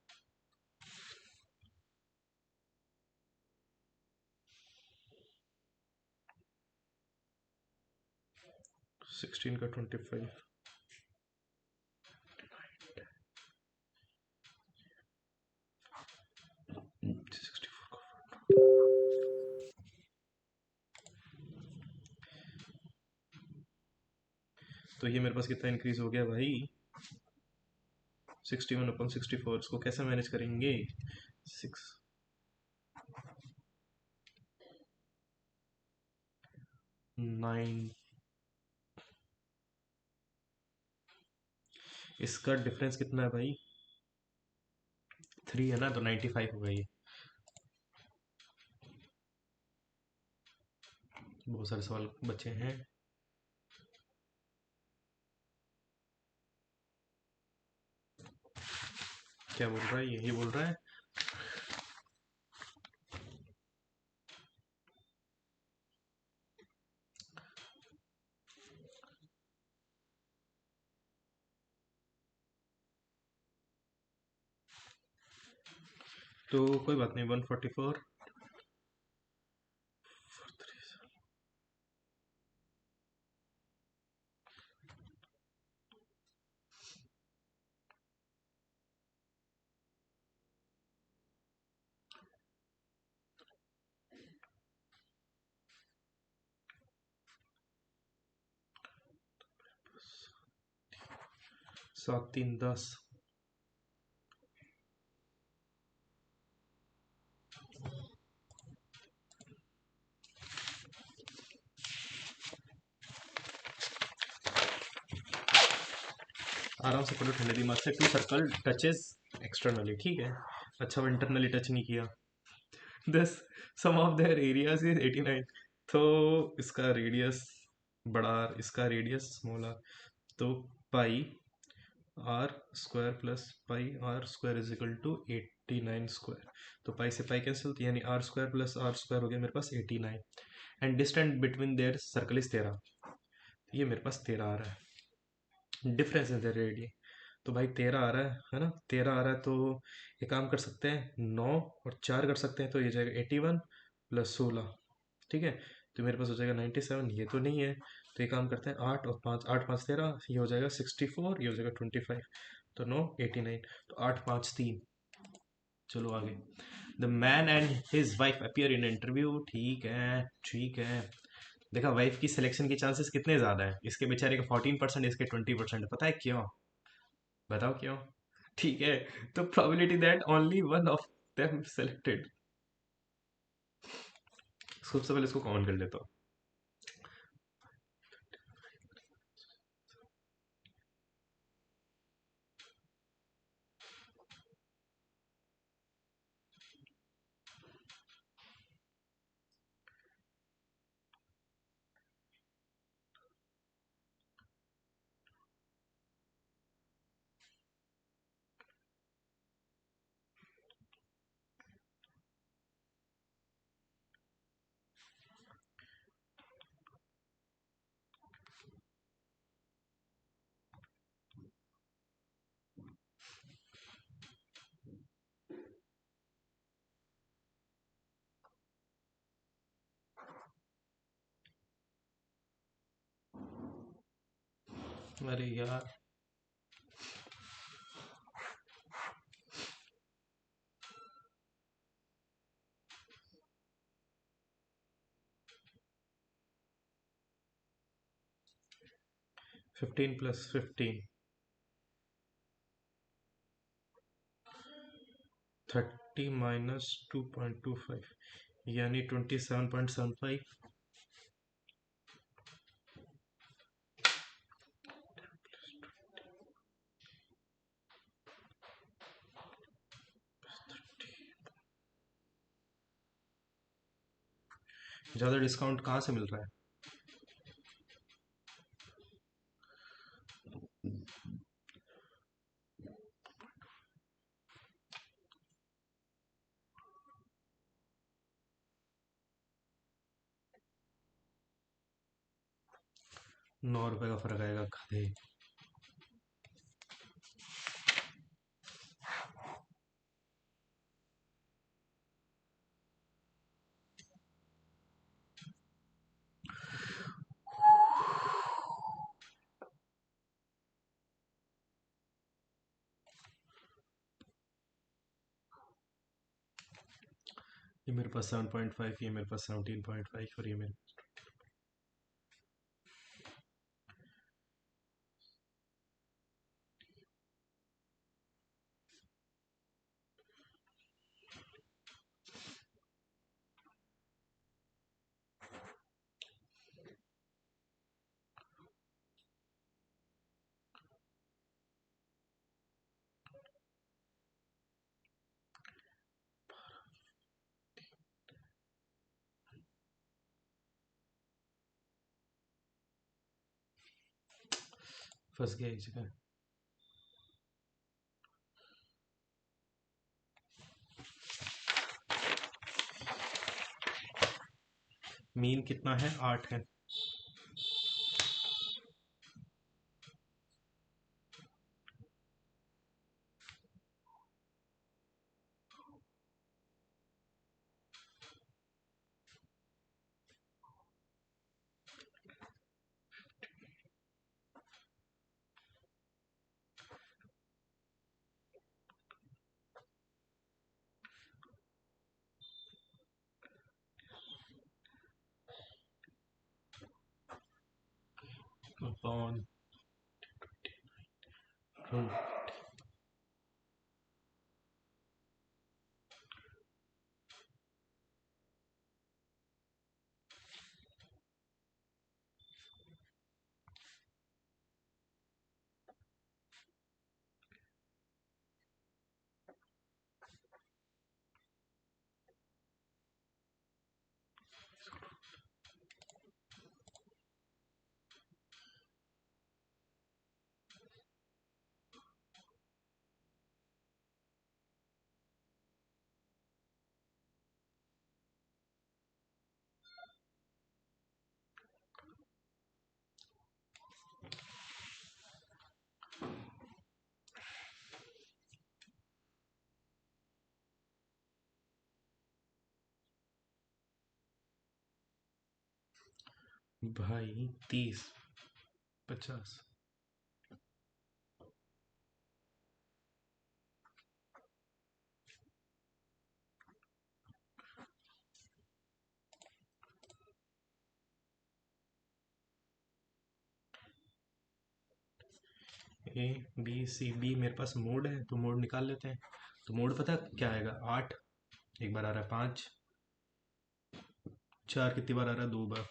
सिक्सटीन का 25, तो ये मेरे पास कितना इंक्रीज हो गया भाई? 61/64। इसको कैसे मैनेज करेंगे? 6, 9, इसका डिफरेंस कितना है भाई? 3 है ना, तो 95 हो गई। बहुत सारे सवाल बचे हैं। क्या बोल रहा है ये बोल रहा है तो कोई बात नहीं, 144 7 3 10। आराम से पढ़ो ठंडे दिमाग से। टू सर्कल टचेस एक्सटर्नली, ठीक है। अच्छा, वो इंटरनली टच नहीं किया। दस सम ऑफ देयर एरियाज इज 89। तो इसका रेडियस बड़ा R, इसका रेडियस स्मॉल r। तो pi r square plus pi r square is equal to 89 square. तो पाई से पाई कैंसिल, यानी r square plus r square हो गया मेरे पास 89। And distance between their circle is 13। ये मेरे पास 13 आ रहा है, डिफरेंस है देयर रेडियस। तो भाई 13 आ रहा है ना, 13 आ रहा है। तो एक काम कर सकते हैं, 9 और 4 कर सकते हैं, तो ये जाएगा 81 प्लस 16, ठीक है। तो मेरे पास हो जाएगा 97। ये तो नहीं है, तो एक काम करते हैं, 8 और 5, 8 5 13, ये हो जाएगा 64, ये हो जाएगा 25। तो 9 89, तो 8 5 3। चलो आगे। The man and his wife appear in interview, ठीक है ठीक है। देखा, वाइफ की सिलेक्शन के चांसेस कितने ज़्यादा है, इसके बेचारे का 14%, इसके 20%। पता है क्यों? बताओ क्यों? ठीक है। तो probability that only one of them selected. सबसे पहले इसको कॉमन कर लेता हूँ। अरे यार, 15 प्लस 15, 30 माइनस 2.25, यानी 27.75। ज़्यादा डिस्काउंट कहाँ से मिल रहा है? ₹9 का फर्क आएगा गधे। ये मेरे पास 7.5, ये मेरे पास 17.5, और ये मेरे फंस गया इस जगह। मीन कितना है? 8 है। भाई 30 50 ए बी सी बी मेरे पास मोड है तो मोड निकाल लेते हैं। तो मोड पता है क्या आएगा? 8, एक बार आ रहा है 5, 4 कितनी बार आ रहा है? 2 बार।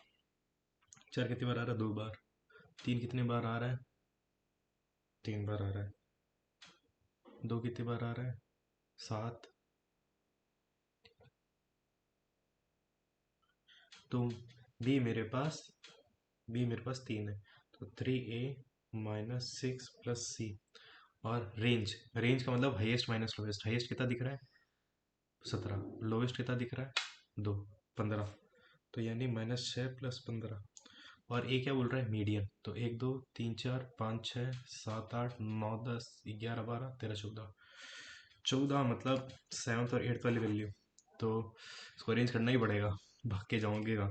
4 कितनी बार आ रहा है? 2 बार। 3 कितने बार आ रहा है? 3 बार आ रहा है। 2 कितनी बार आ रहा है? 7। तो बी मेरे पास 3 है, तो 3A माइनस 6 + C। और रेंज, रेंज का मतलब हाईएस्ट माइनस लोवेस्ट। हाईएस्ट कितना दिख रहा है? 17। लोवेस्ट कितना दिख रहा है? 2, 15। तो यानी -6 + 15। और ए क्या बोल रहा है? मीडियन। तो 1 2 3 4 5 6 7 8 9 10 11 12 13 14। 14 मतलब 7th और 8th वाली वैल्यू। तो इसको अरेंज करना ही पड़ेगा, भाग के जाऊंगे का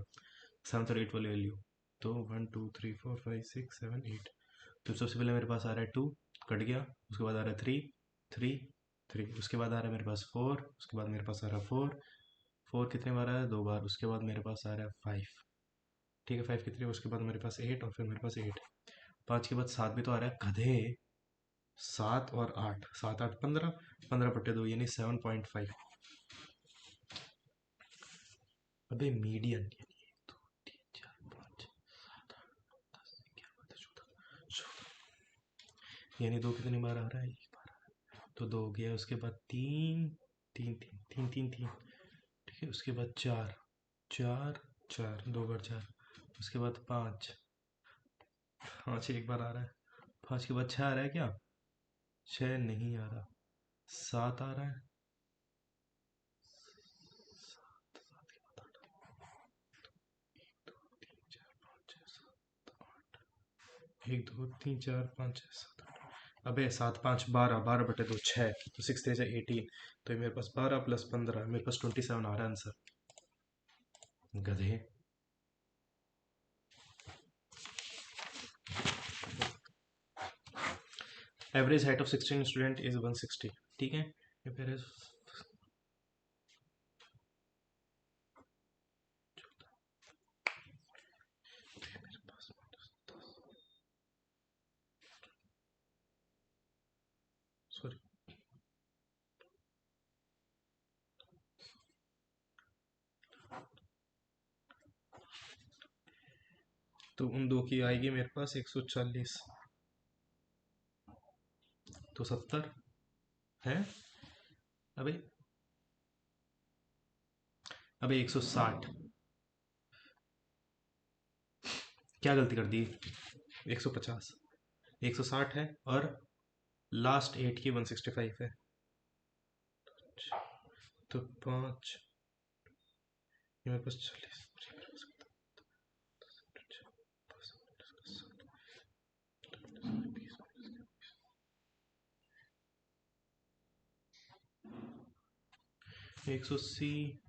7th और 8th वाली वैल्यू। तो 1 2 3 4 5 6 7 8। तो सबसे पहले मेरे पास आ रहा है 2, कट गया। उसके बाद आ रहा है 3 3 3। उसके बाद आ रहा है मेरे पास 4। उसके बाद मेरे पास आ रहा है 4 4 कितने बार आया? 2 बार। उसके बाद मेरे पास आ रहा है 5। ठीक है, 5 कितने? उसके बाद मेरे पास 8 और फिर मेरे पास 8। 5 के बाद 7 भी तो आ रहा है गधे। 7 और 8, 7 8 15, 15/2 यानी 7.5। अबे मीडियन यानी 1 2 3 4 5 7 8 9 10 11 12 14 यानी 2 कितनी बार आ रहा है? 1 बार आ रहा है। तो 2 हो गया। उसके बाद 3 3 3 3 3 3। ठीक है, उसके बाद 4 4 4, 2 बार 4। उसके बाद 5 5 एक बार आ रहा है। 5 के बाद 6 आ रहा है क्या? 6 नहीं आ रहा। 7 आ रहा है। 1 2 3 4 5 6 7 8। अबे 7 5 12, 12/2 6। तो 6 3 18। तो ये मेरे पास 12 + 15, मेरे पास 27 आ रहा है आंसर। गधे। Average height of 16 student is 160। ठीक है, ये फिर सॉरी। तो उन दो की आएगी मेरे पास 140। तो 70 है। अबे अबे 160। क्या गलती कर दी? 150। 160 है और लास्ट 8 की 165 है। तो 5, ये मेरे पास 40। 180।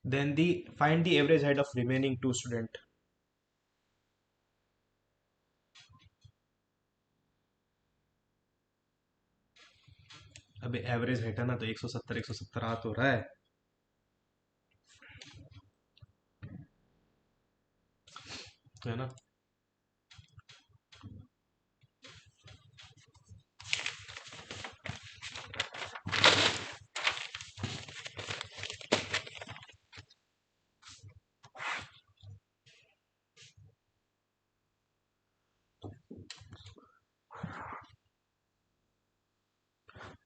Then the find the average height of remaining two student। अबे एवरेज हाइट है ना, तो 170 170 आ तो रहा है। है ना?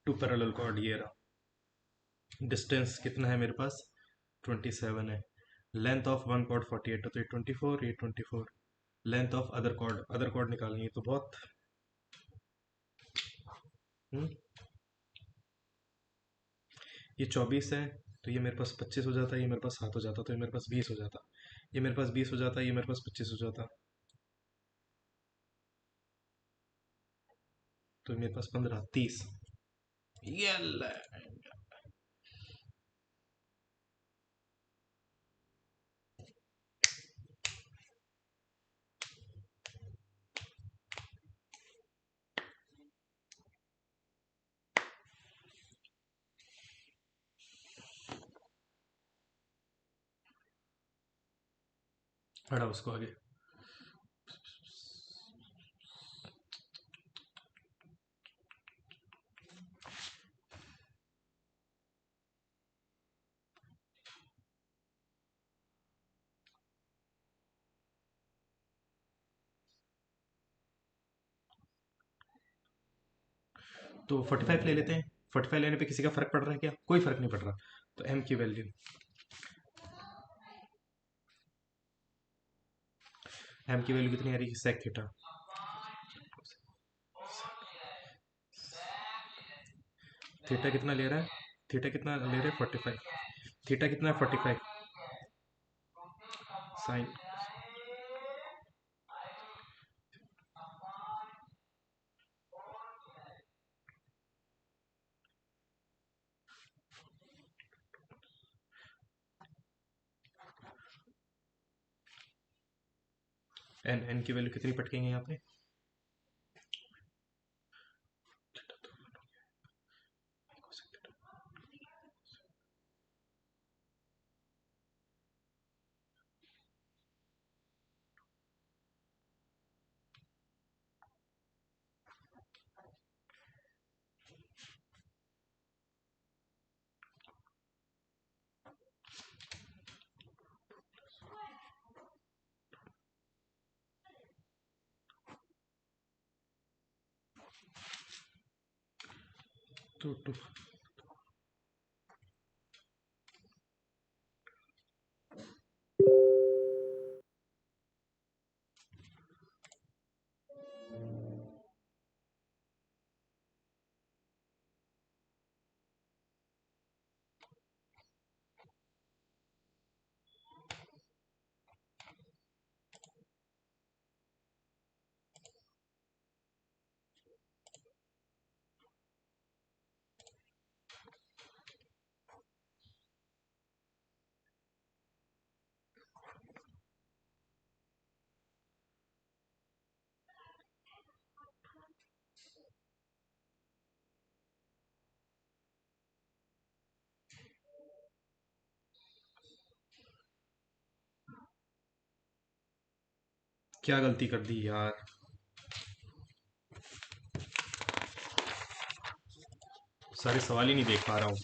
टू पैरेलल कॉर्ड ये रहा। डिस्टेंस कितना है मेरे पास 27 है। लेंथ ऑफ वन कॉर्ड 48 तो ये 24, ये 24। लेंथ ऑफ अदर कॉर्ड निकालनी है तो बहुत ये 24 है तो ये मेरे पास 25 हो जाता, ये मेरे पास 7 हो जाता, तो ये मेरे पास 20 हो जाता, ये मेरे पास 20 हो जाता, ये मेरे पास 25 हो जाता, तो मेरे पास 15 30। ये ले। हटा उसको आगे। तो 45 ले लेते हैं। 45 लेने पे किसी का फर्क पड़ रहा है क्या? कोई फर्क नहीं पड़ रहा। तो एम की वैल्यू, एम की वैल्यू कितनी आ रही है? Sec theta. थीटा कितना ले रहा है? थीटा कितना ले रहे हैं? 45। थीटा कितना है? 45 साइन। एन, एन की वैल्यू कितनी पटकेंगे यहाँ पे? टू क्या गलती कर दी यार? सारे सवाल ही नहीं देख पा रहा हूँ।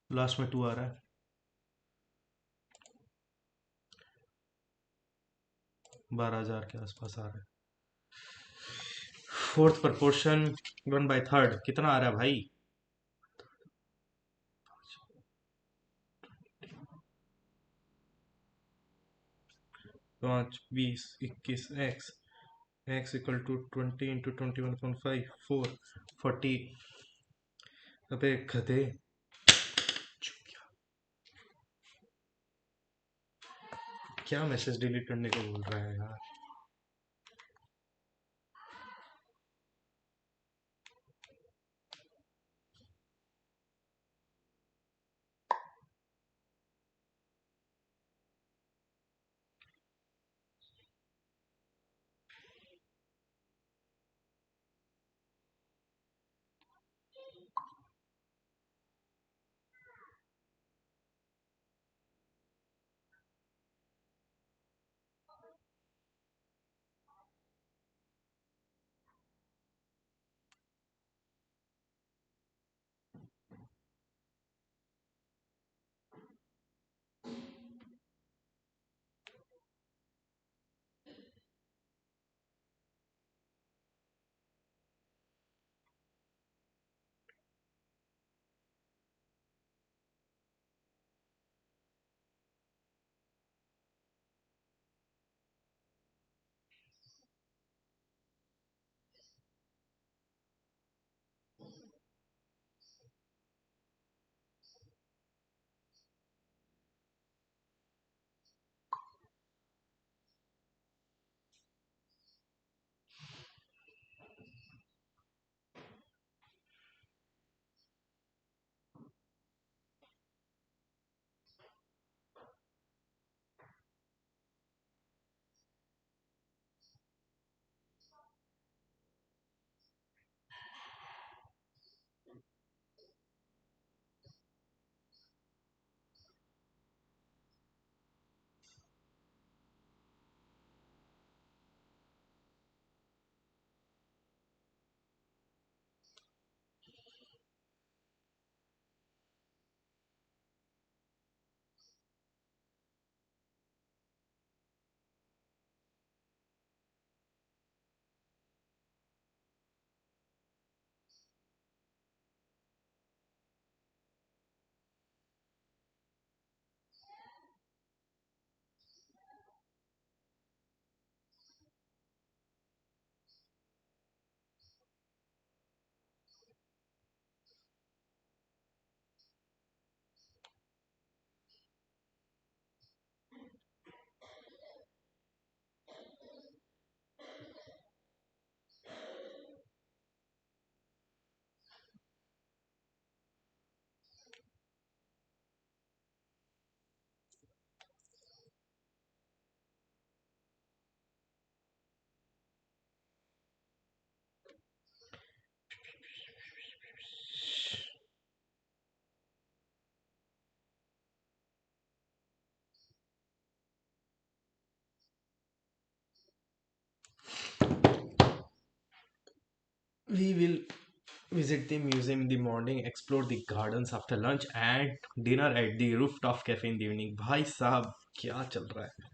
लास्ट में 2 आ रहा है। 12,000 के आसपास आ रहा है। फोर्थ प्रपोर्शन 1/3 कितना आ रहा है भाई? 5, 20, 21 एक्स। X equal to 20 × 21.5 440। अबे गधे, क्या मैसेज डिलीट करने को बोल रहा है यार? We will visit the museum in the morning, explore the gardens after lunch, and dinner at the rooftop cafe in the evening. भाई साहब, क्या चल रहा है?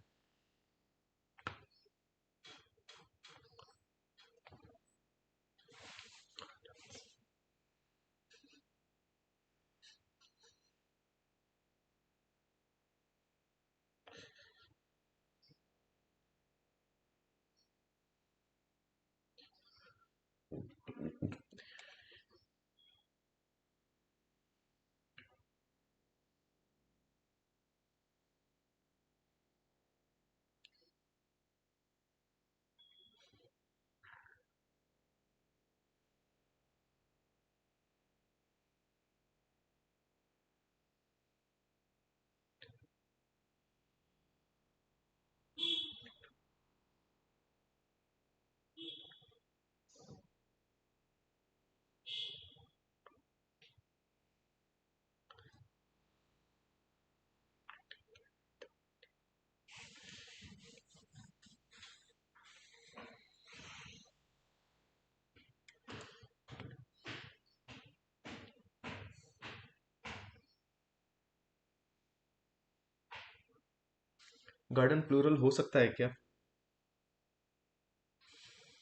गार्डन प्लूरल हो सकता है क्या?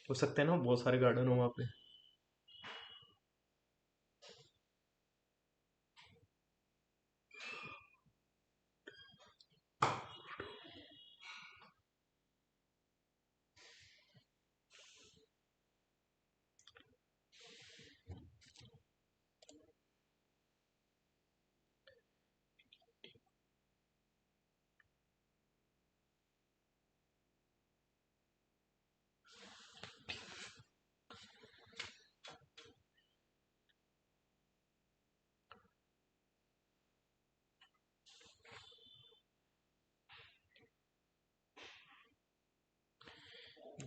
हो सकते हैं ना, बहुत सारे गार्डन हो वहाँ पे।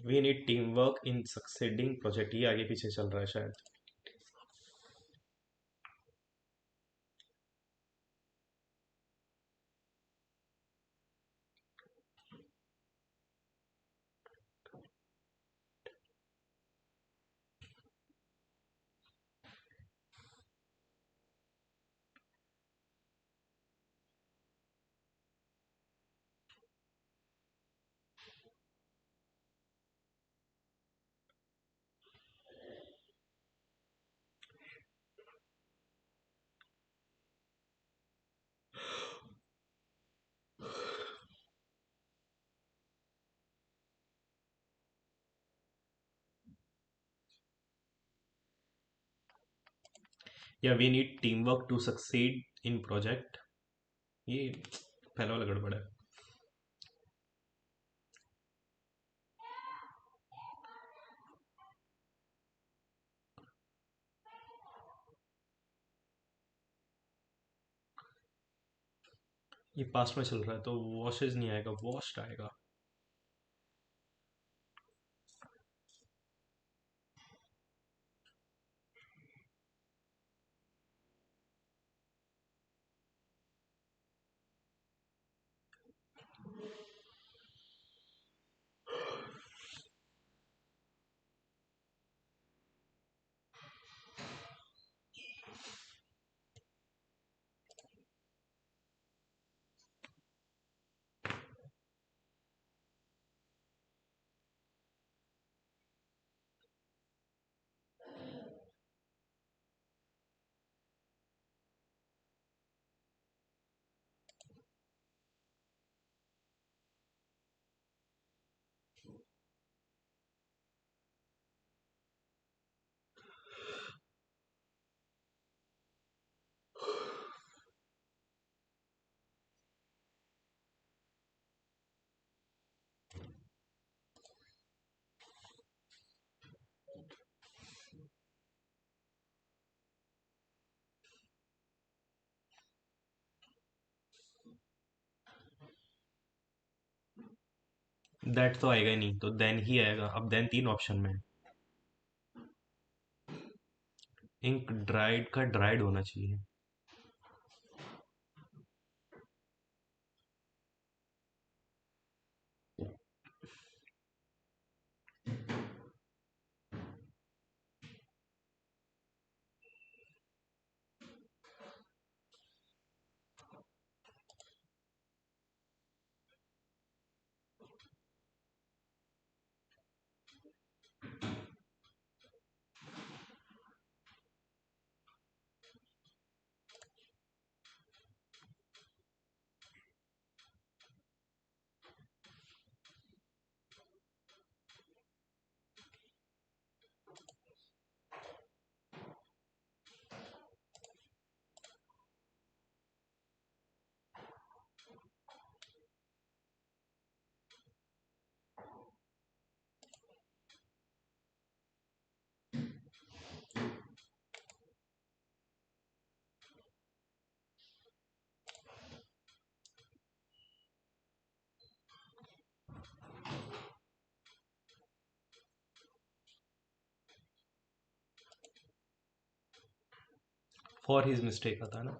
We need team work in succeeding project, ये आगे पीछे चल रहा है शायद। या we need team work to succeed in project, ये पहला वाला गड़बड़ है। ये पास्ट में चल रहा है तो वॉशेज नहीं आएगा, वॉश्ड आएगा। दैट तो आएगा ही नहीं, तो देन ही आएगा। अब देन तीन ऑप्शन में। इंक ड्राइड का ड्राइड होना चाहिए। फॉर हिज मिस्टेक आता है ना।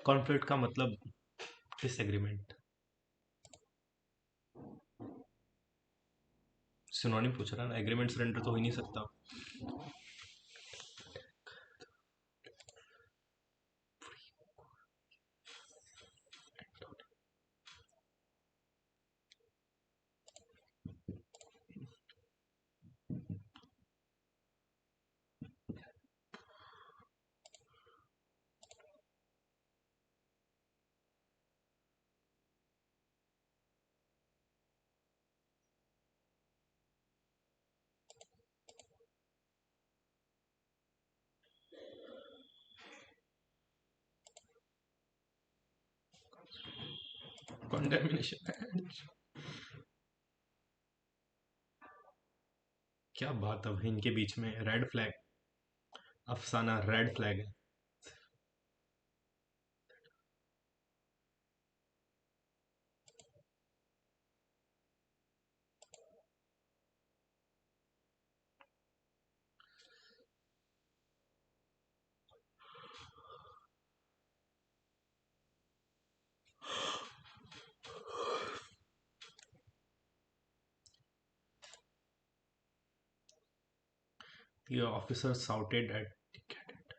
कॉन्फ्लिक्ट का मतलब डिसएग्रीमेंट। सिनोनिम पूछ रहा ना, एग्रीमेंट सरेंडर तो हो ही नहीं सकता। कंडेमिनेशन। क्या बात है भाई, इनके बीच में रेड फ्लैग, अफसाना रेड फ्लैग है। The officer shouted at the cadet.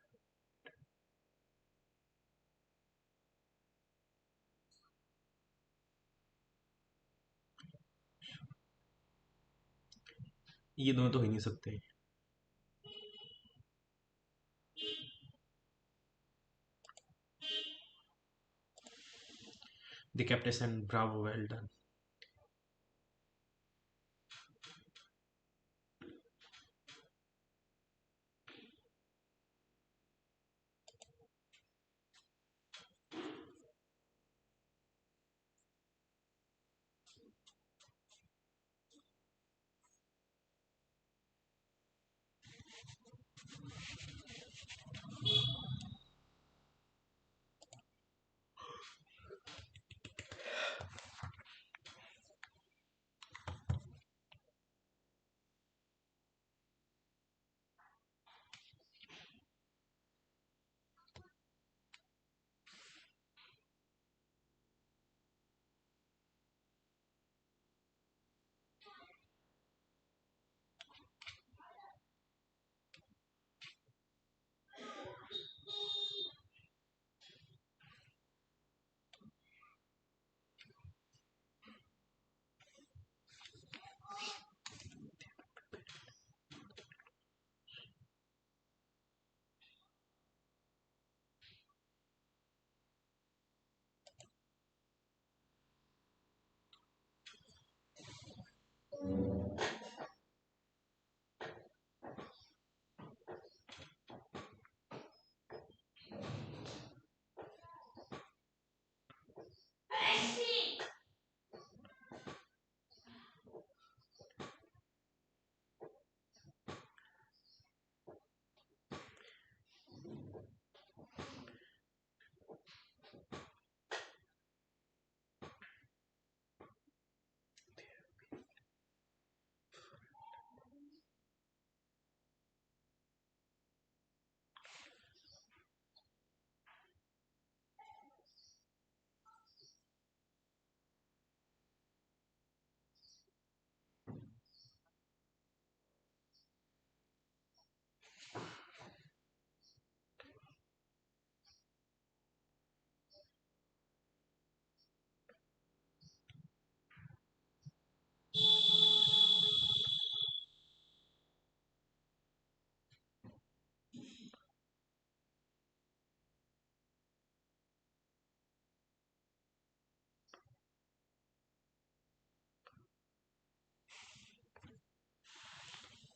ये दोनों तो हो ही नहीं सकते। The captain said, "Bravo, well done."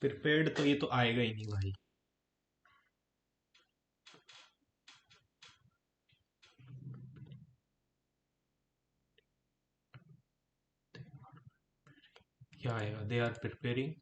Prepared तो ये तो आएगा ही नहीं भाई। क्या आएगा? They are preparing.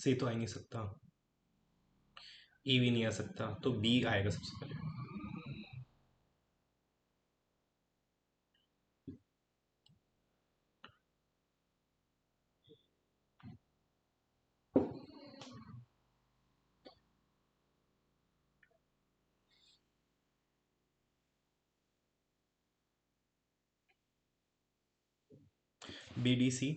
सी तो आ ही नहीं सकता, ई भी नहीं आ सकता, तो बी आएगा सबसे पहले। B D C.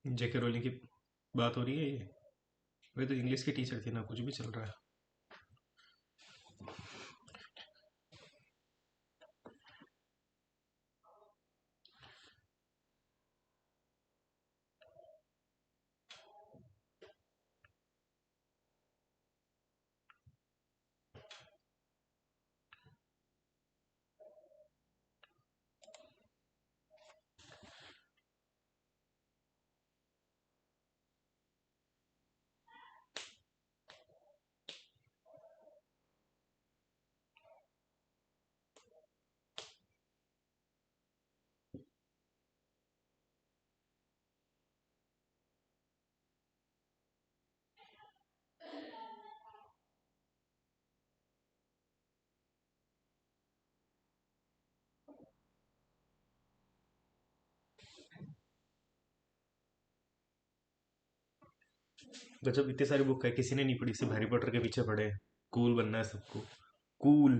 J K Rowling की बात हो रही है ये? वे तो इंग्लिश की टीचर थी ना, कुछ भी चल रहा है। गजब, इतनी सारी बुक है, किसी ने नहीं पढ़ी, सिर्फ हैरी पॉटर के पीछे पढ़े। कूल बनना है सबको। कूल।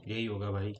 यही होगा भाई।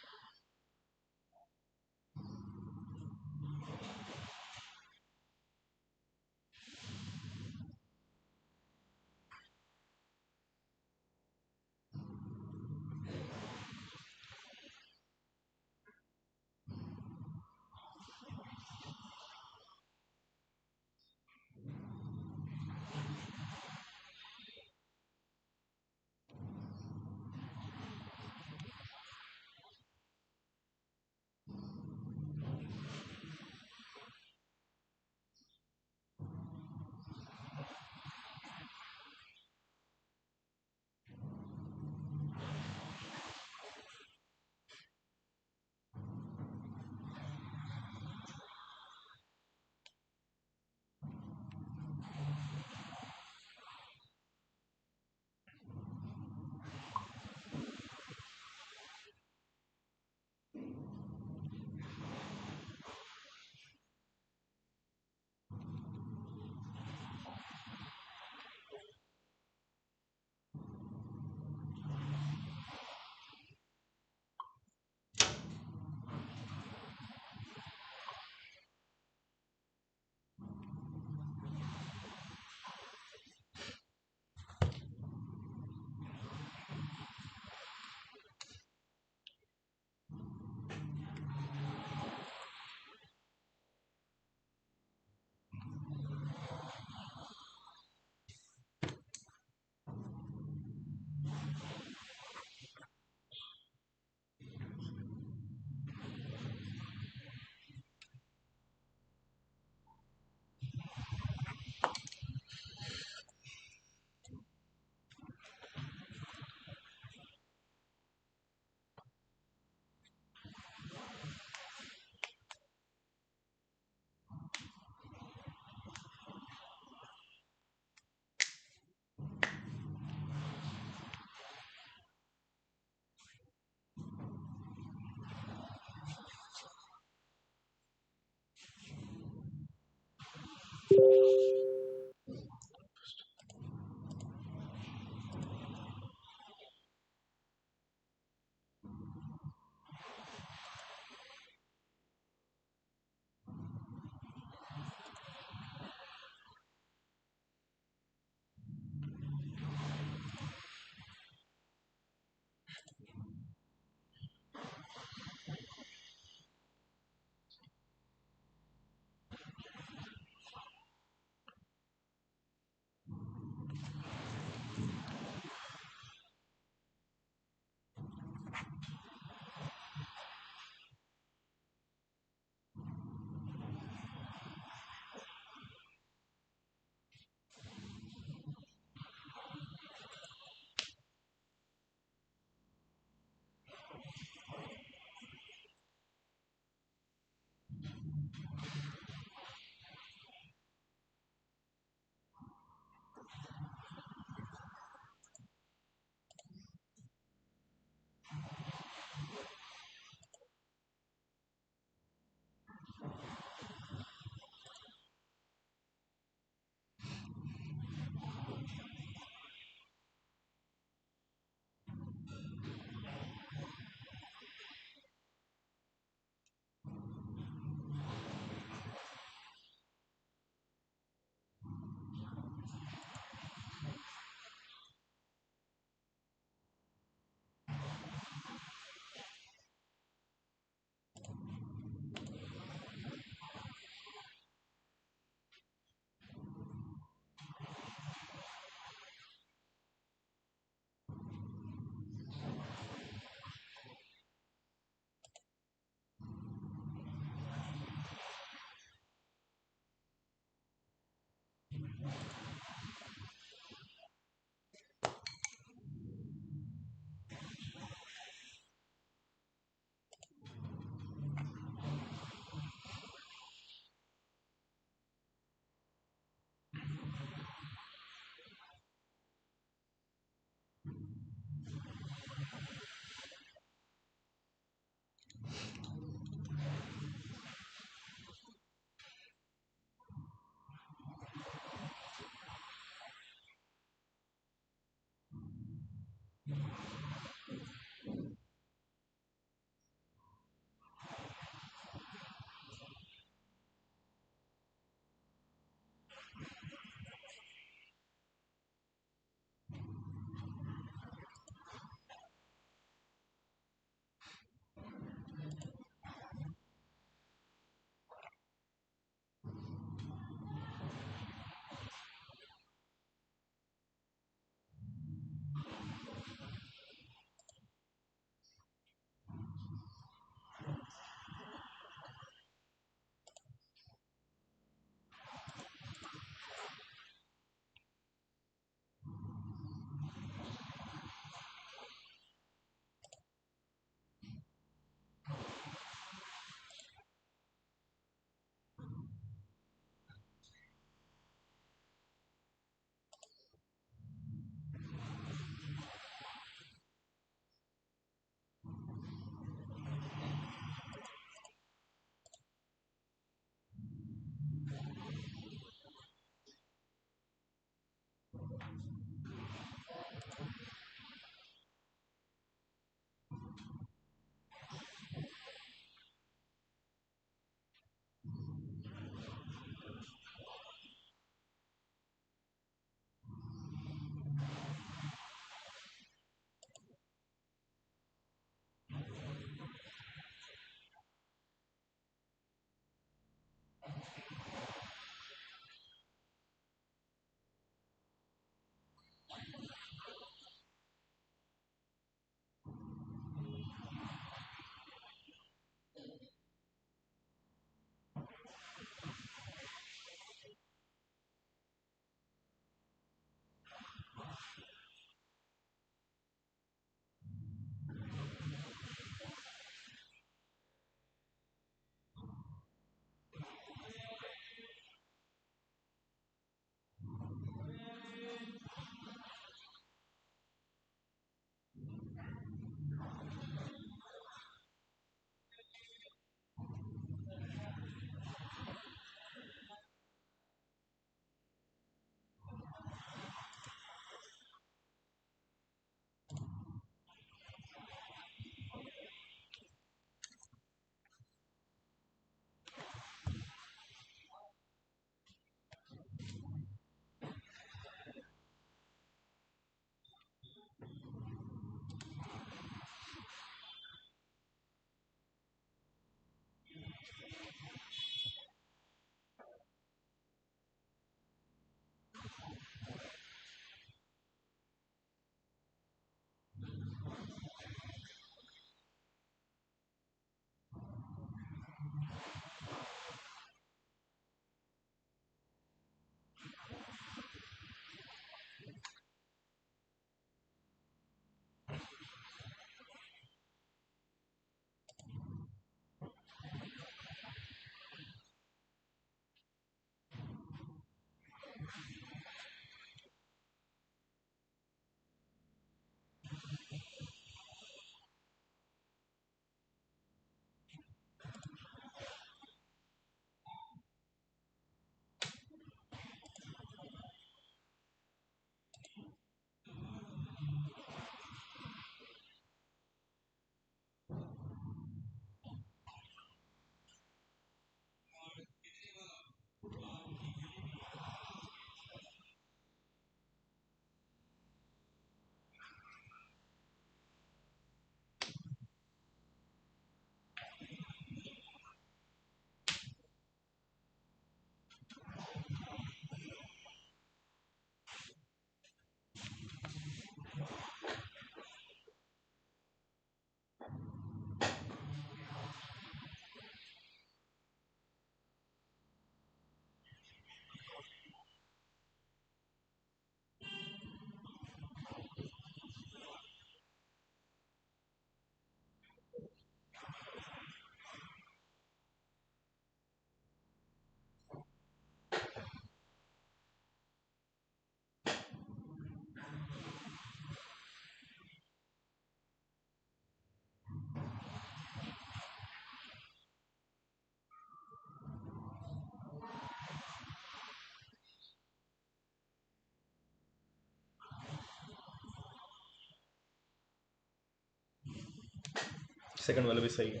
सेकंड वाला भी सही है।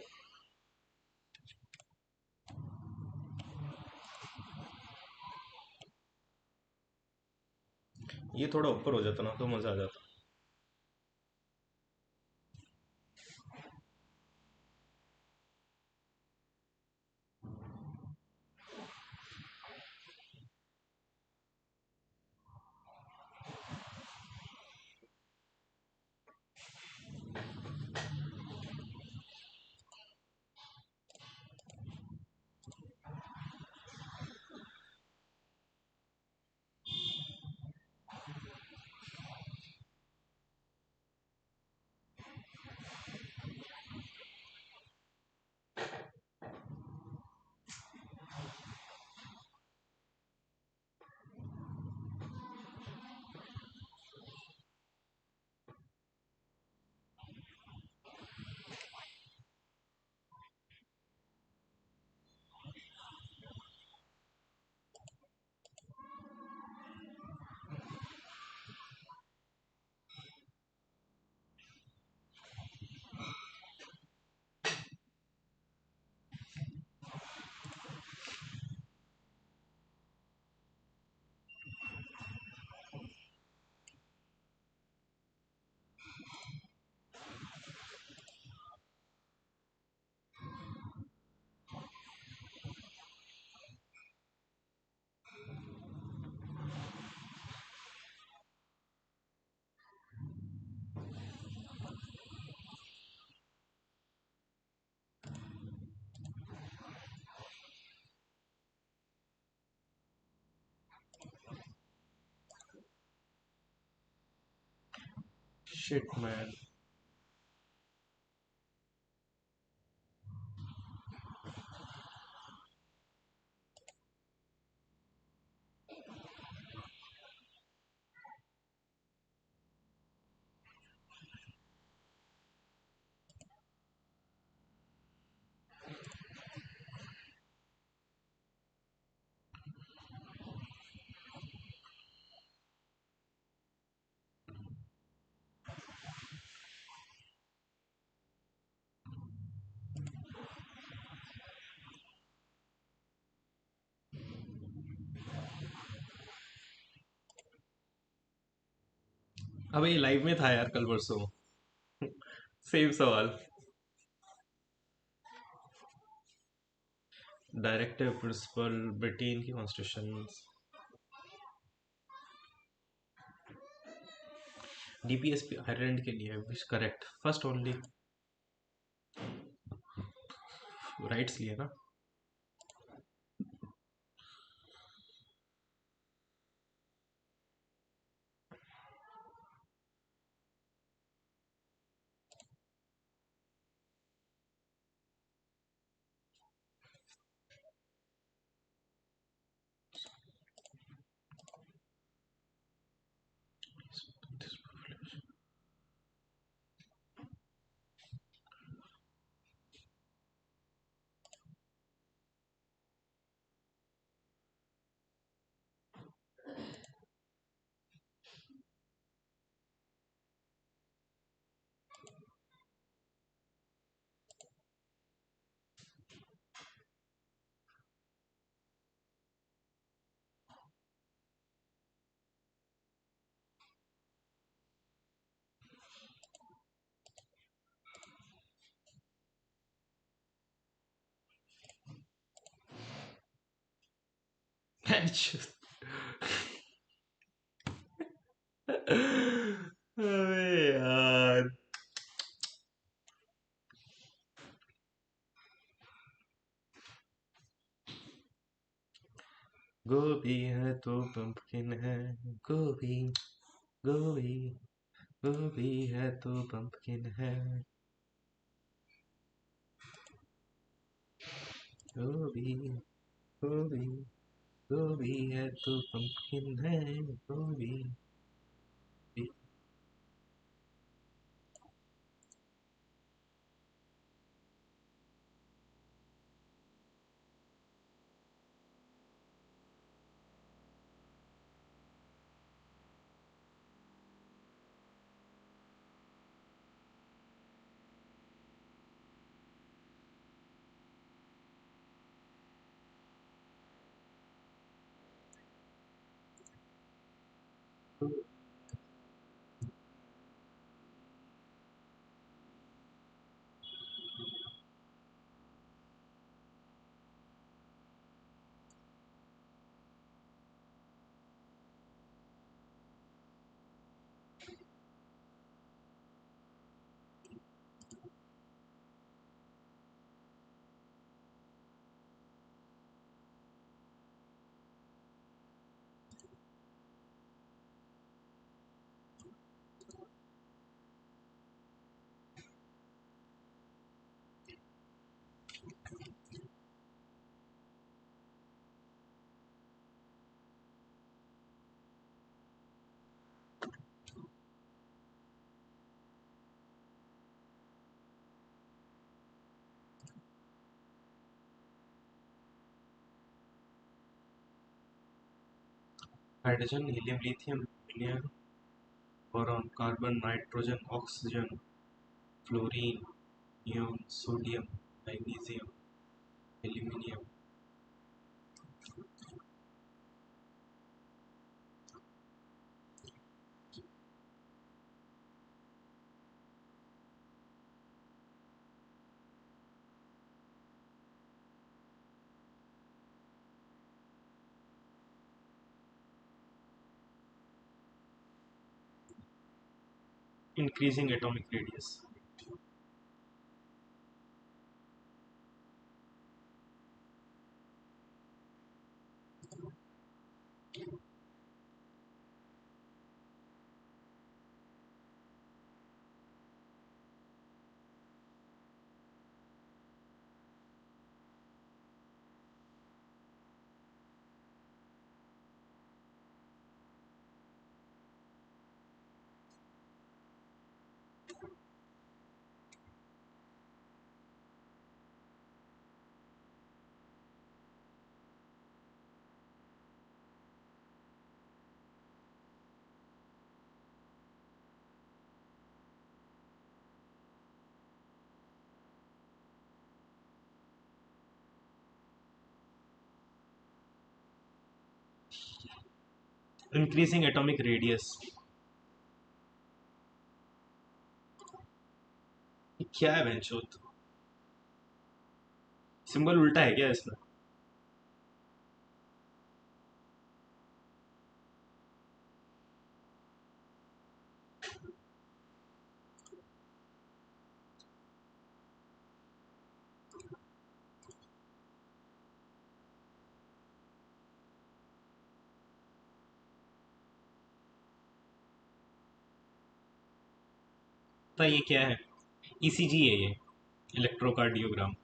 ये थोड़ा ऊपर हो जाता ना तो मज़ा आ जाता। Shit man. अबे ये लाइव में था यार कल परसों। सेम सवाल। डायरेक्टिव प्रिंसिपल ब्रिटेन की कॉन्स्टिट्यूशन। डीपीएसपी आयरलैंड के लिए विच करेक्ट फर्स्ट ओनली राइट्स लिए ना। अबे यार। गोभी है तो पंपकिन है। गोभी गोभी गोभी है तो पंपकिन है। गोभी गोभी गोभी है तो पंपकिन है। गोभी। Hydrogen, helium, lithium, helium, boron, carbon, nitrogen, oxygen, fluorine, neon, sodium, magnesium, aluminium. Increasing atomic radius. Increasing atomic radius क्या है बेंचोत? सिंबल उल्टा है क्या इसमें? तो ये क्या है? ईसीजी है ये, इलेक्ट्रोकार्डियोग्राम।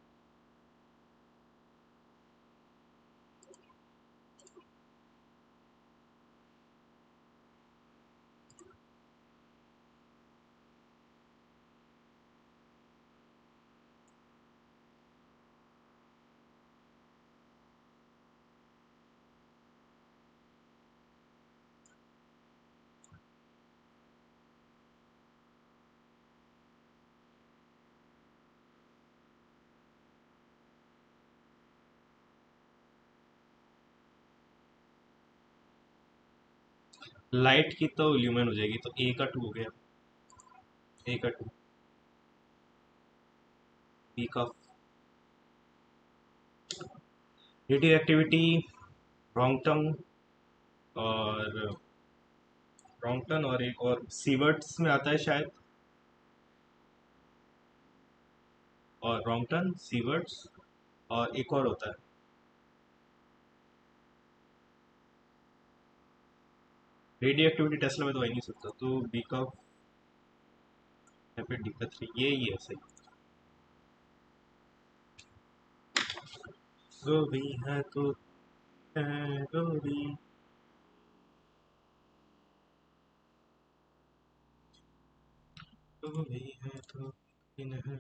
लाइट की तो ल्यूमेन हो जाएगी, तो ए का टू हो गया। ए का टू। बी का रेडियो एक्टिविटी, रॉन्गटन, और रॉन्गटन और एक और सीवर्ट्स में आता है शायद। और रॉन्गटन, सीवर्ट्स, और एक और होता है। रेडियो एक्टिविटी टेस्ला में तो आ ही नहीं सकता, तो बी का, या फिर डी का थ्री, ये ही है सही। गोभी है तो है गोभी। गोभी है तो इन है।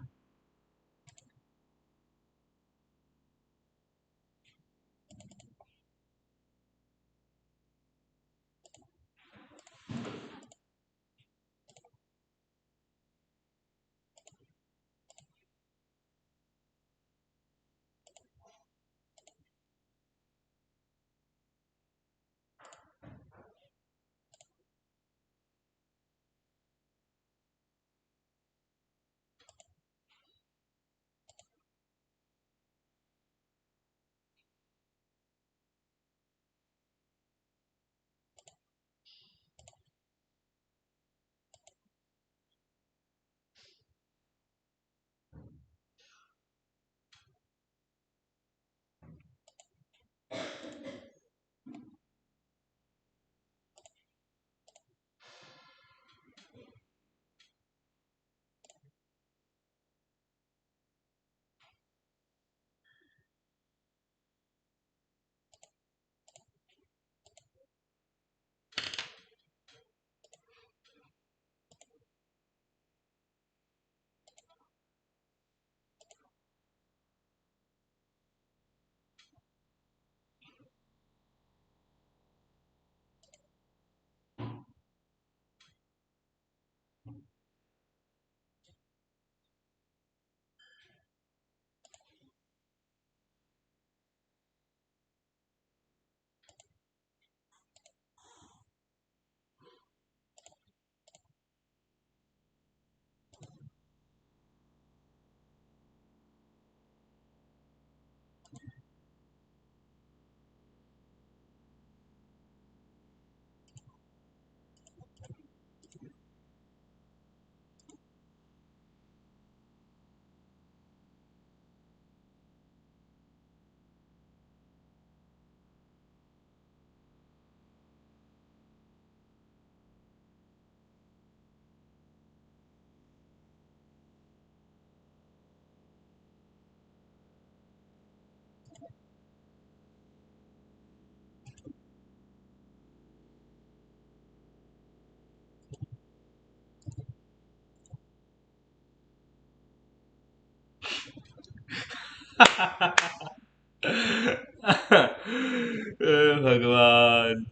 भगवान।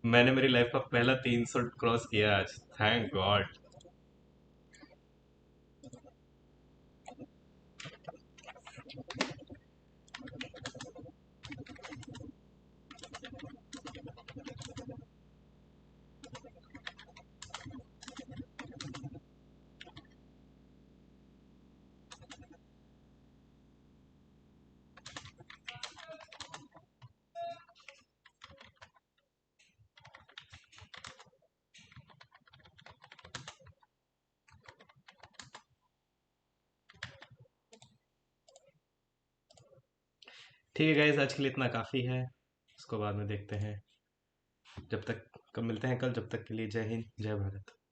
मैंने मेरी लाइफ का पहला 300 क्रॉस किया आज। Thank God. ठीक है गाइस, आज के लिए इतना काफ़ी है। उसको बाद में देखते हैं। जब तक कब मिलते हैं कल, जब तक के लिए जय हिंद जय भारत।